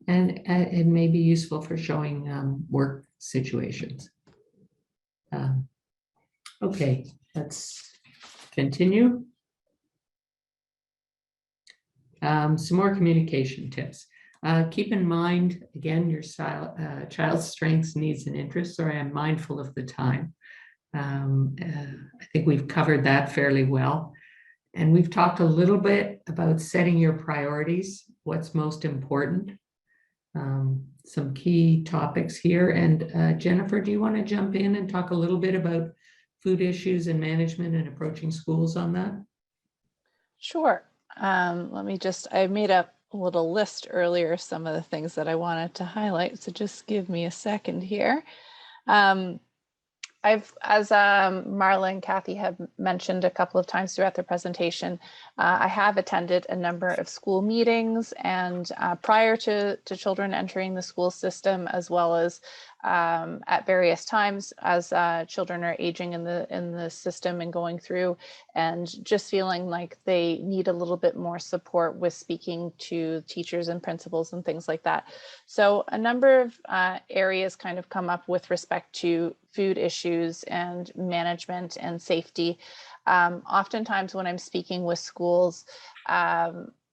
And it may be useful for showing work situations. Okay, let's continue. Some more communication tips. Keep in mind, again, your child's strengths, needs, and interests. Sorry, I'm mindful of the time. I think we've covered that fairly well. And we've talked a little bit about setting your priorities, what's most important. Some key topics here. And Jennifer, do you want to jump in and talk a little bit about food issues and management and approaching schools on that? Sure. I made up a little list earlier, some of the things that I wanted to highlight. So just give me a second here. As Marla and Cathy have mentioned a couple of times throughout their presentation, I have attended a number of school meetings, and prior to children entering the school system, as well as at various times as children are aging in the system and going through, and just feeling like they need a little bit more support with speaking to teachers and principals and things like that. So a number of areas kind of come up with respect to food issues and management and safety. Oftentimes when I'm speaking with schools,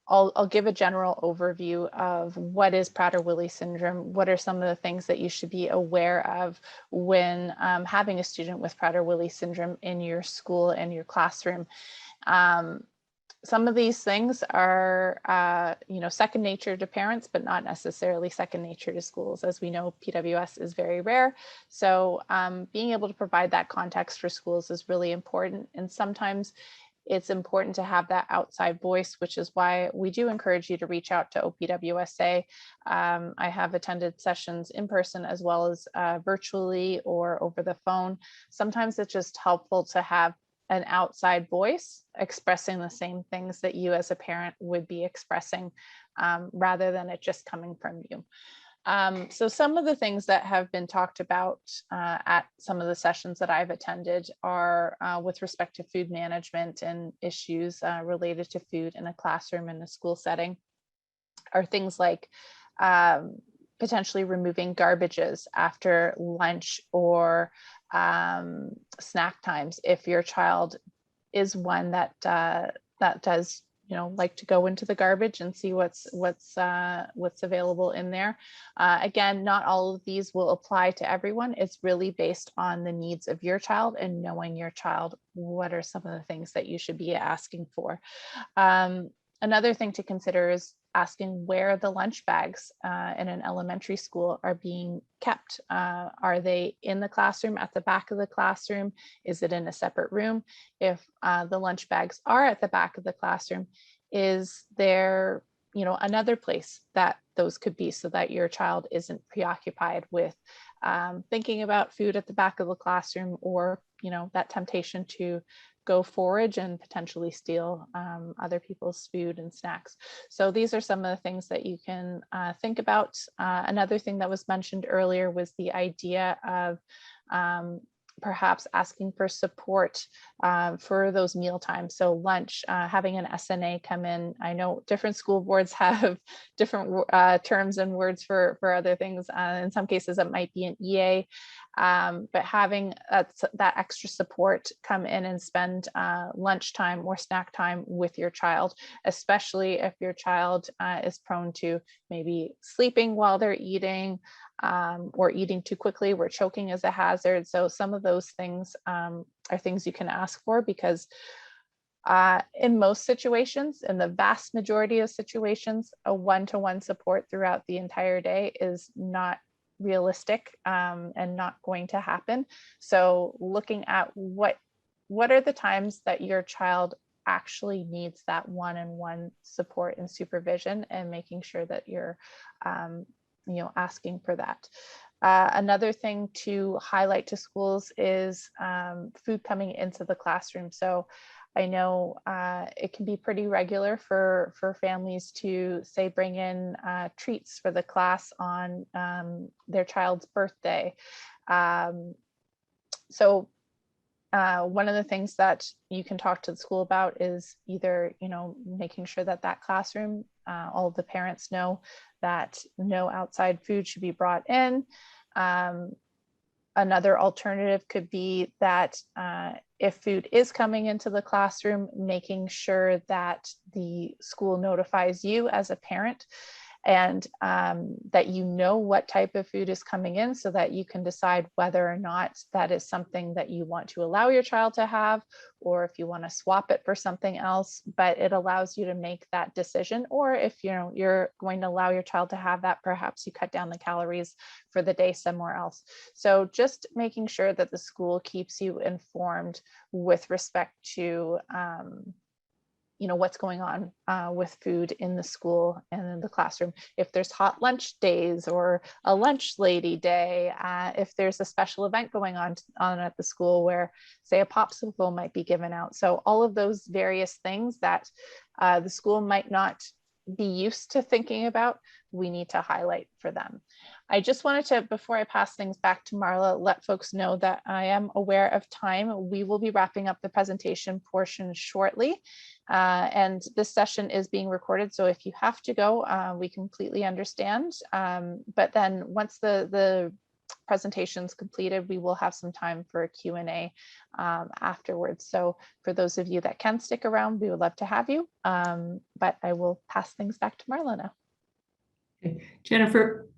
I'll give a general overview of what is Prader-Willi syndrome, what are some of the things that you should be aware of when having a student with Prader-Willi syndrome in your school and your classroom. Some of these things are, second nature to parents, but not necessarily second nature to schools. As we know, PWS is very rare. So being able to provide that context for schools is really important. And sometimes it's important to have that outside voice, which is why we do encourage you to reach out to OPWSA. I have attended sessions in person as well as virtually or over the phone. Sometimes it's just helpful to have an outside voice expressing the same things that you as a parent would be expressing, rather than it just coming from you. So some of the things that have been talked about at some of the sessions that I've attended are with respect to food management and issues related to food in a classroom in a school setting, are things like potentially removing garbages after lunch or snack times. If your child is one that does like to go into the garbage and see what's available in there. Again, not all of these will apply to everyone. It's really based on the needs of your child and knowing your child. What are some of the things that you should be asking for? Another thing to consider is asking where the lunch bags in an elementary school are being kept. Are they in the classroom, at the back of the classroom? Is it in a separate room? If the lunch bags are at the back of the classroom, is there another place that those could be, so that your child isn't preoccupied with thinking about food at the back of the classroom, or that temptation to go forage and potentially steal other people's food and snacks. So these are some of the things that you can think about. Another thing that was mentioned earlier was the idea of perhaps asking for support for those meal times. So lunch, having an SNA come in. I know different school boards have different terms and words for other things. In some cases, it might be an EA, but having that extra support come in and spend lunchtime or snack time with your child, especially if your child is prone to maybe sleeping while they're eating, or eating too quickly, where choking is a hazard. So some of those things are things you can ask for, because in most situations, in the vast majority of situations, a one-to-one support throughout the entire day is not realistic and not going to happen. So looking at what are the times that your child actually needs that one-on-one support and supervision, and making sure that you're asking for that. Another thing to highlight to schools is food coming into the classroom. So I know it can be pretty regular for families to say bring in treats for the class on their child's birthday. So one of the things that you can talk to the school about is either, making sure that classroom, all of the parents know that no outside food should be brought in. Another alternative could be that if food is coming into the classroom, making sure that the school notifies you as a parent, and that what type of food is coming in, so that you can decide whether or not that is something that you want to allow your child to have, or if you want to swap it for something else. But it allows you to make that decision. Or if you're going to allow your child to have that, perhaps you cut down the calories for the day somewhere else. So just making sure that the school keeps you informed with respect to what's going on with food in the school and in the classroom. If there's hot lunch days or a lunch lady day, if there's a special event going on at the school where, say, a popsicle might be given out. So all of those various things that the school might not be used to thinking about, we need to highlight for them. I just wanted to, before I pass things back to Marla, let folks know that I am aware of time. We will be wrapping up the presentation portion shortly. And this session is being recorded, so if you have to go, we completely understand. But then once the presentations completed, we will have some time for a Q&A afterwards. So for those of you that can stick around, we would love to have you. But I will pass things back to Marla now. Okay. Jennifer,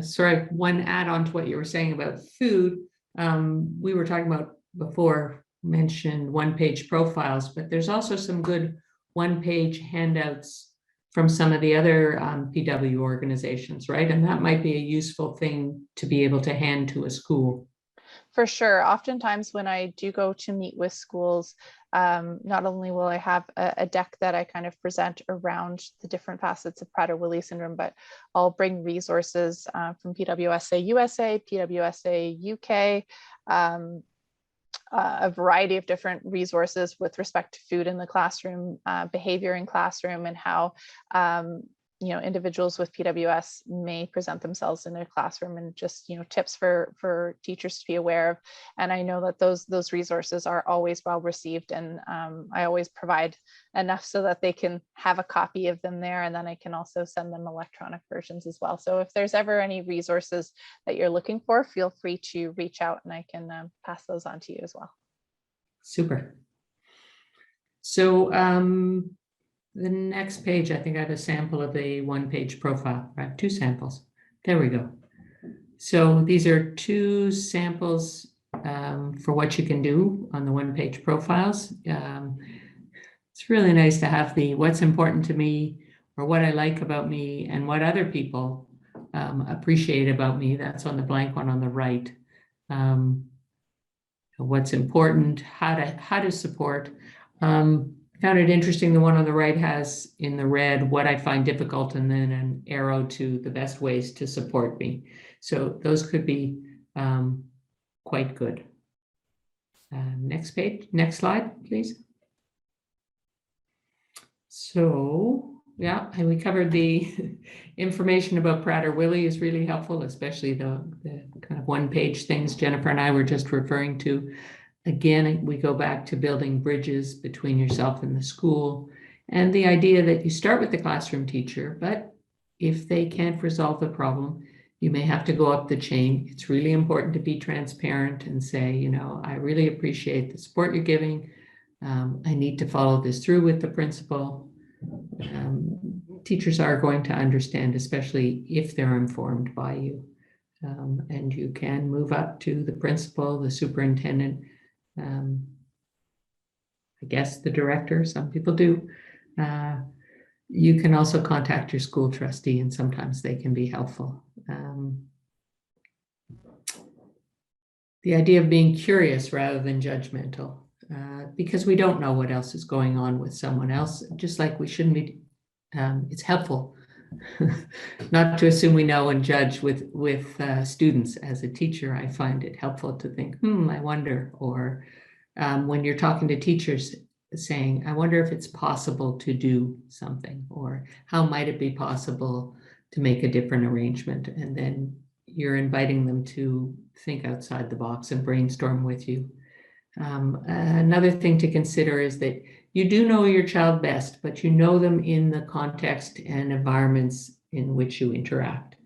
sorry, one add-on to what you were saying about food. We were talking about before, mentioned one-page profiles, but there's also some good one-page handouts from some of the other PW organizations, right? And that might be a useful thing to be able to hand to a school. For sure. Oftentimes when I do go to meet with schools, not only will I have a deck that I kind of present around the different facets of Prader-Willi syndrome, but I'll bring resources from PWSA USA, PWSA UK, a variety of different resources with respect to food in the classroom, behavior in classroom, and how individuals with PWS may present themselves in a classroom, and just tips for teachers to be aware of. And I know that those resources are always well received, and I always provide enough so that they can have a copy of them there, and then I can also send them electronic versions as well. So if there's ever any resources that you're looking for, feel free to reach out and I can pass those on to you as well. Super. So the next page, I think I have a sample of a one-page profile, right? 2 samples. There we go. So these are 2 samples for what you can do on the one-page profiles. It's really nice to have the what's important to me, or what I like about me, and what other people appreciate about me. That's on the blank one on the right. What's important, how to support. Found it interesting, the one on the right has in the red what I find difficult, and then an arrow to the best ways to support me. So those could be quite good. Next page, next slide, please. So yeah, and we covered the information about Prader-Willi is really helpful, especially the kind of one-page things Jennifer and I were just referring to. Again, we go back to building bridges between yourself and the school, and the idea that you start with the classroom teacher, but if they can't resolve the problem, you may have to go up the chain. It's really important to be transparent and say, I really appreciate the support you're giving. I need to follow this through with the principal. Teachers are going to understand, especially if they're informed by you. And you can move up to the principal, the superintendent, I guess the director, some people do. You can also contact your school trustee, and sometimes they can be helpful. The idea of being curious rather than judgmental, because we don't know what else is going on with someone else, just like we shouldn't be. It's helpful not to assume we know and judge with students. As a teacher, I find it helpful to think, I wonder, or when you're talking to teachers, saying, I wonder if it's possible to do something, or how might it be possible to make a different arrangement? And then you're inviting them to think outside the box and brainstorm with you. Another thing to consider is that you do know your child best, but you know them in the context and environments in which you interact.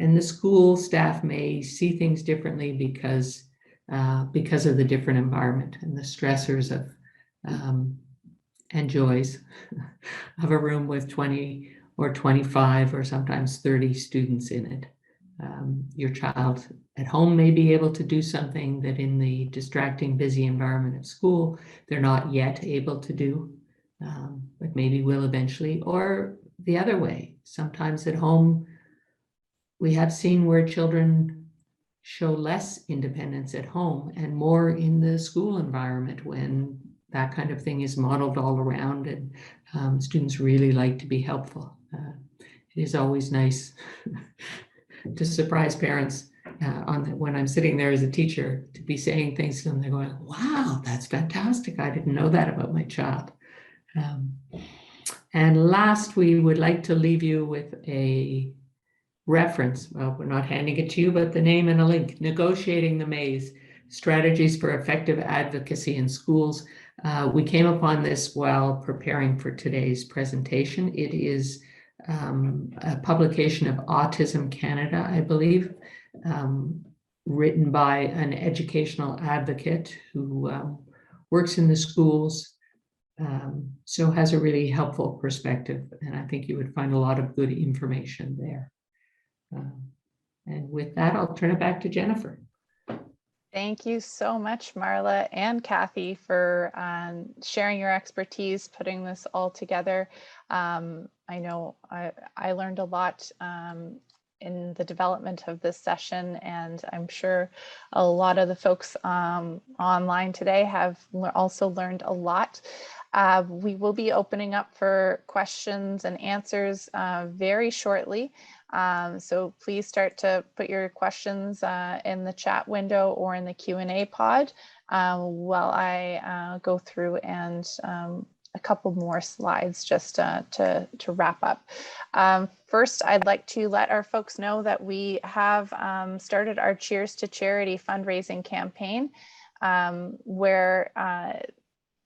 And the school staff may see things differently because of the different environment and the stressors of and joys of a room with 20 or 25 or sometimes 30 students in it. Your child at home may be able to do something that in the distracting, busy environment of school, they're not yet able to do, but maybe will eventually, or the other way. Sometimes at home, we have seen where children show less independence at home and more in the school environment when that kind of thing is modeled all around, and students really like to be helpful. It is always nice to surprise parents when I'm sitting there as a teacher, to be saying things to them. They're going, wow, that's fantastic. I didn't know that about my child. And last, we would like to leave you with a reference. Well, we're not handing it to you, but the name and a link. Negotiating the Maze, Strategies for Effective Advocacy in Schools. We came upon this while preparing for today's presentation. It is a publication of Autism Canada, I believe, written by an educational advocate who works in the schools, so has a really helpful perspective. And I think you would find a lot of good information there. And with that, I'll turn it back to Jennifer. Thank you so much, Marla and Cathy, for sharing your expertise, putting this all together. I know I learned a lot in the development of this session, and I'm sure a lot of the folks online today have also learned a lot. We will be opening up for questions and answers very shortly. So please start to put your questions in the chat window or in the Q&A pod while I go through and a couple more slides just to wrap up. First, I'd like to let our folks know that we have started our Cheers to Charity fundraising campaign, where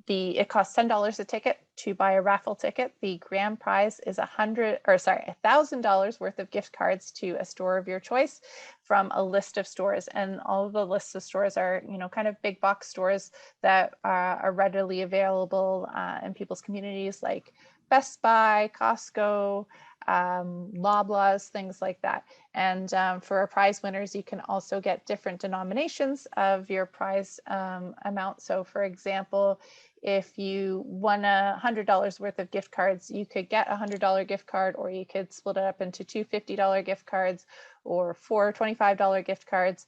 it costs $10 a ticket to buy a raffle ticket. The grand prize is $1,000 worth of gift cards to a store of your choice from a list of stores. And all of the lists of stores are, kind of big box stores that are readily available in people's communities, like Best Buy, Costco, Loblaws, things like that. And for our prize winners, you can also get different denominations of your prize amount. So for example, if you won $100 worth of gift cards, you could get a $100 gift card, or you could split it up into two $50 gift cards or four $25 gift cards,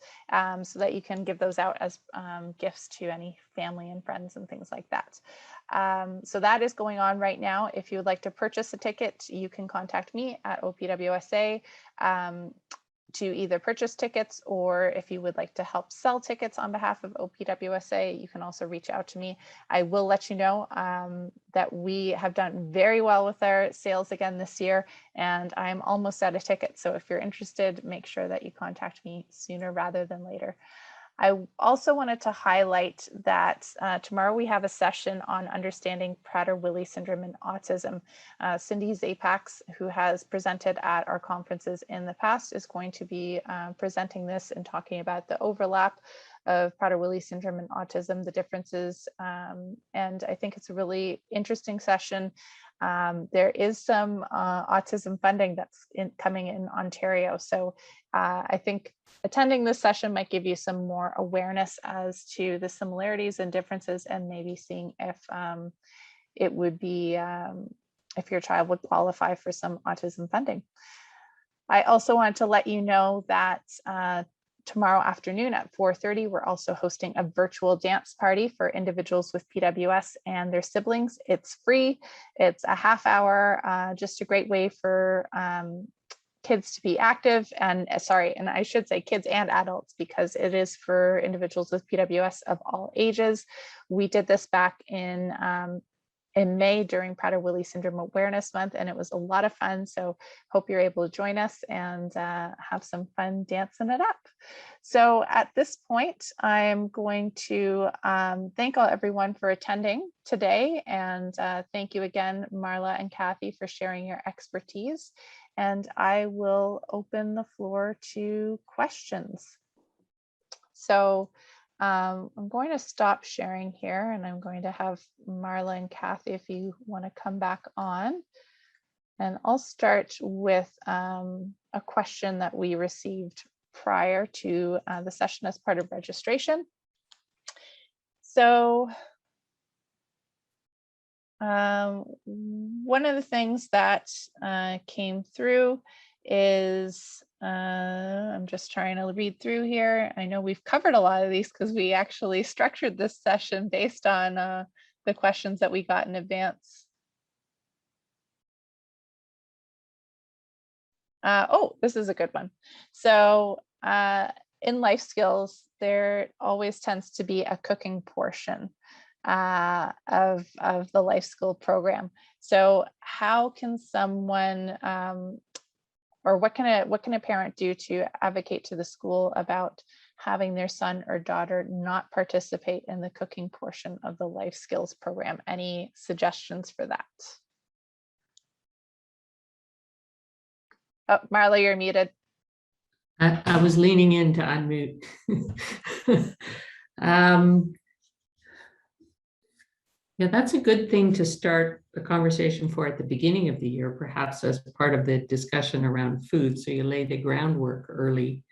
so that you can give those out as gifts to any family and friends and things like that. So that is going on right now. If you would like to purchase a ticket, you can contact me at OPWSA to either purchase tickets, or if you would like to help sell tickets on behalf of OPWSA, you can also reach out to me. I will let you know that we have done very well with our sales again this year, and I'm almost out of tickets. So if you're interested, make sure that you contact me sooner rather than later. I also wanted to highlight that tomorrow we have a session on understanding Prader-Willi syndrome and autism. Cindy Zapax, who has presented at our conferences in the past, is going to be presenting this and talking about the overlap of Prader-Willi syndrome and autism, the differences. And I think it's a really interesting session. There is some autism funding that's coming in Ontario. So I think attending this session might give you some more awareness as to the similarities and differences, and maybe seeing if it would be, if your child would qualify for some autism funding. I also wanted to let you know that tomorrow afternoon at 4:30, we're also hosting a virtual dance party for individuals with PWS and their siblings. It's free. It's a half hour, just a great way for kids to be active, and and I should say kids and adults, because it is for individuals with PWS of all ages. We did this back in May during Prader-Willi Syndrome Awareness Month, and it was a lot of fun. So hope you're able to join us and have some fun dancing it up. So at this point, I'm going to thank everyone for attending today, and thank you again, Marla and Cathy, for sharing your expertise. And I will open the floor to questions. So I'm going to stop sharing here, and I'm going to have Marla and Cathy, if you want to come back on. And I'll start with a question that we received prior to the session as part of registration. So one of the things that came through is, I'm just trying to read through here. I know we've covered a lot of these because we actually structured this session based on the questions that we got in advance. Oh, this is a good one. So in life skills, there always tends to be a cooking portion of the life skill program. So how can someone, or what can a parent do to advocate to the school about having their son or daughter not participate in the cooking portion of the life skills program? Any suggestions for that? Oh, Marla, you're muted. I was leaning in to unmute. Yeah, that's a good thing to start a conversation for at the beginning of the year, perhaps as part of the discussion around food. So you lay the groundwork early.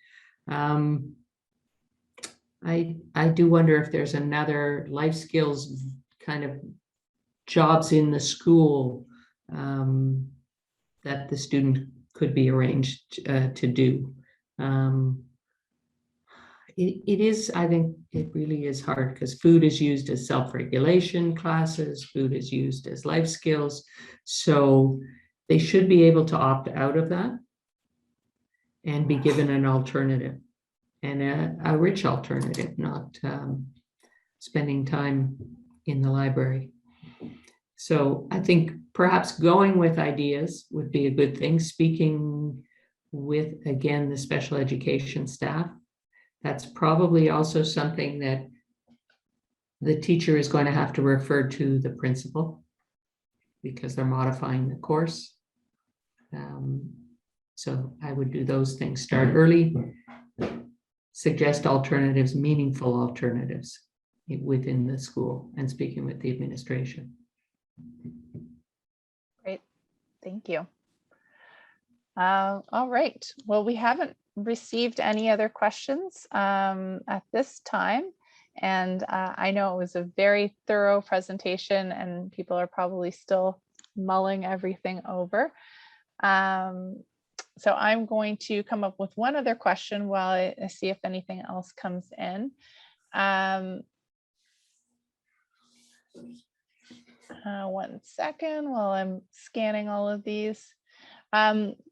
I do wonder if there's another life skills kind of jobs in the school that the student could be arranged to do. It is, I think it really is hard because food is used as self-regulation classes, food is used as life skills. So they should be able to opt out of that and be given an alternative, and a rich alternative, not spending time in the library. So I think perhaps going with ideas would be a good thing. Speaking with, again, the special education staff. That's probably also something that the teacher is going to have to refer to the principal because they're modifying the course. So I would do those things. Start early, suggest alternatives, meaningful alternatives within the school, and speaking with the administration. Great, thank you. All right, well, we haven't received any other questions at this time. And I know it was a very thorough presentation and people are probably still mulling everything over. So I'm going to come up with one other question while I see if anything else comes in. One second while I'm scanning all of these.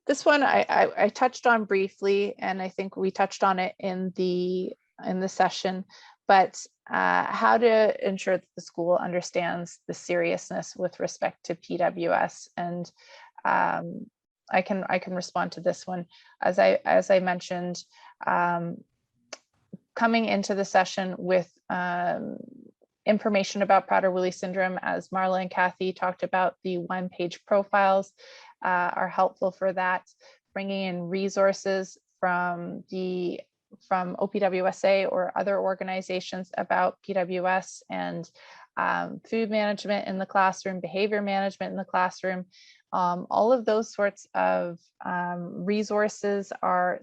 This one I touched on briefly, and I think we touched on it in the session, but how to ensure that the school understands the seriousness with respect to PWS. And I can respond to this one. As I mentioned, coming into the session with information about Prader-Willi syndrome, as Marla and Cathy talked about, the one-page profiles are helpful for that. Bringing in resources from OPWSA or other organizations about PWS and food management in the classroom, behavior management in the classroom. All of those sorts of resources are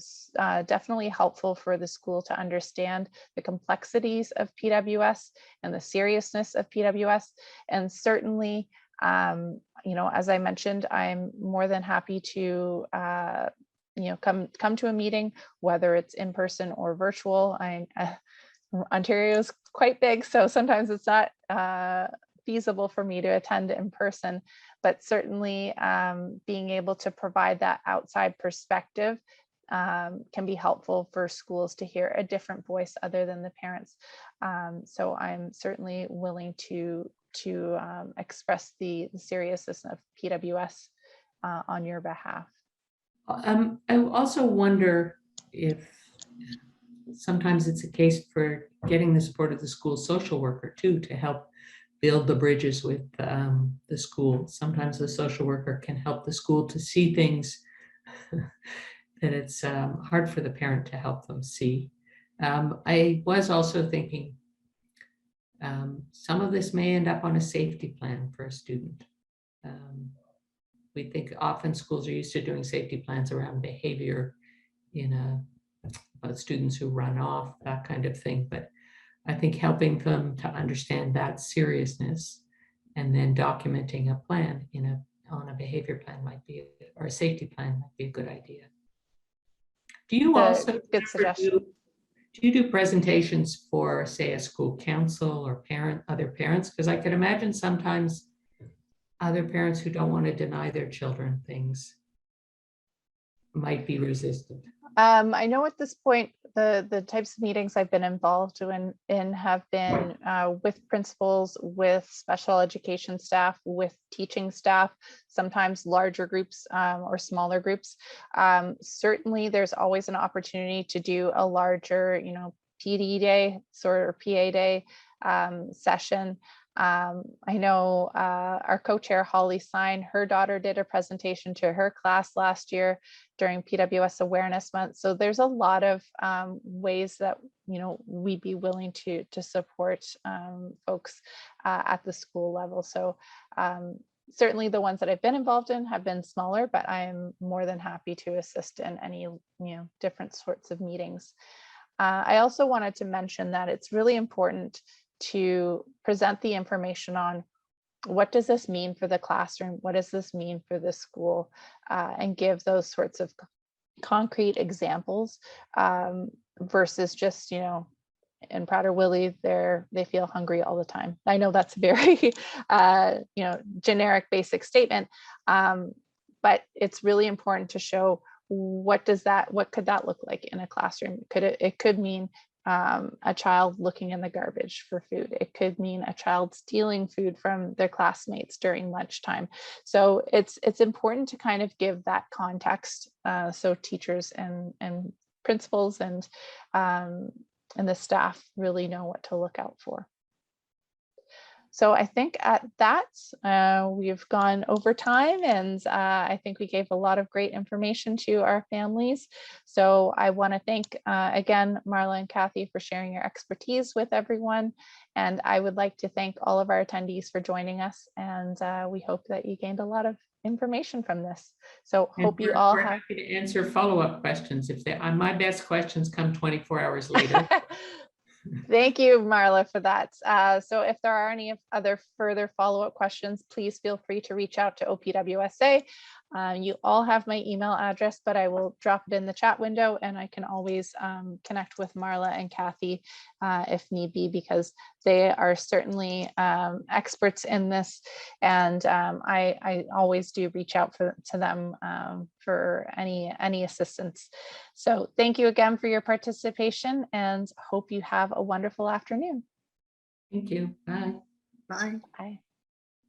definitely helpful for the school to understand the complexities of PWS and the seriousness of PWS. And certainly, you know, as I mentioned, I'm more than happy to you know, come to a meeting, whether it's in person or virtual. Ontario is quite big, so sometimes it's not feasible for me to attend in person, but certainly being able to provide that outside perspective can be helpful for schools to hear a different voice other than the parents. So I'm certainly willing to express the seriousness of PWS on your behalf. I also wonder if sometimes it's a case for getting the support of the school social worker too, to help build the bridges with the school. Sometimes the social worker can help the school to see things that it's hard for the parent to help them see. I was also thinking some of this may end up on a safety plan for a student. We think often schools are used to doing safety plans around behavior about students who run off, that kind of thing. But I think helping them to understand that seriousness and then documenting a plan on a behavior plan might be, or a safety plan might be a good idea. Do you also good suggestion. Do you do presentations for, say, a school council or other parents? Because I could imagine sometimes other parents who don't want to deny their children things might be resistant. I know at this point, the types of meetings I've been involved in have been with principals, with special education staff, with teaching staff, sometimes larger groups or smaller groups. Certainly, there's always an opportunity to do a larger, PD day, sort of PA day session. I know our co-chair Holly Stein, her daughter did a presentation to her class last year during PWS Awareness Month. So there's a lot of ways that we'd be willing to support folks at the school level. So certainly the ones that I've been involved in have been smaller, but I'm more than happy to assist in any different sorts of meetings. I also wanted to mention that it's really important to present the information on what does this mean for the classroom? What does this mean for the school? And give those sorts of concrete examples versus just, in Prader-Willi, they feel hungry all the time. I know that's a very, generic, basic statement, but it's really important to show what could that look like in a classroom? It could mean a child looking in the garbage for food. It could mean a child stealing food from their classmates during lunchtime. So it's important to kind of give that context so teachers and principals and the staff really know what to look out for. So I think at that, we've gone over time, and I think we gave a lot of great information to our families. So I want to thank again, Marla and Cathy, for sharing your expertise with everyone. And I would like to thank all of our attendees for joining us. And we hope that you gained a lot of information from this. So hope you all we're have happy to answer follow-up questions if my best questions come 24 hours later. Thank you, Marla, for that. So if there are any other further follow-up questions, please feel free to reach out to OPWSA. You all have my email address, but I will drop it in the chat window, and I can always connect with Marla and Cathy if need be, because they are certainly experts in this. And I always do reach out to them for any assistance. So thank you again for your participation, and hope you have a wonderful afternoon. Thank you. Bye. Bye. Bye.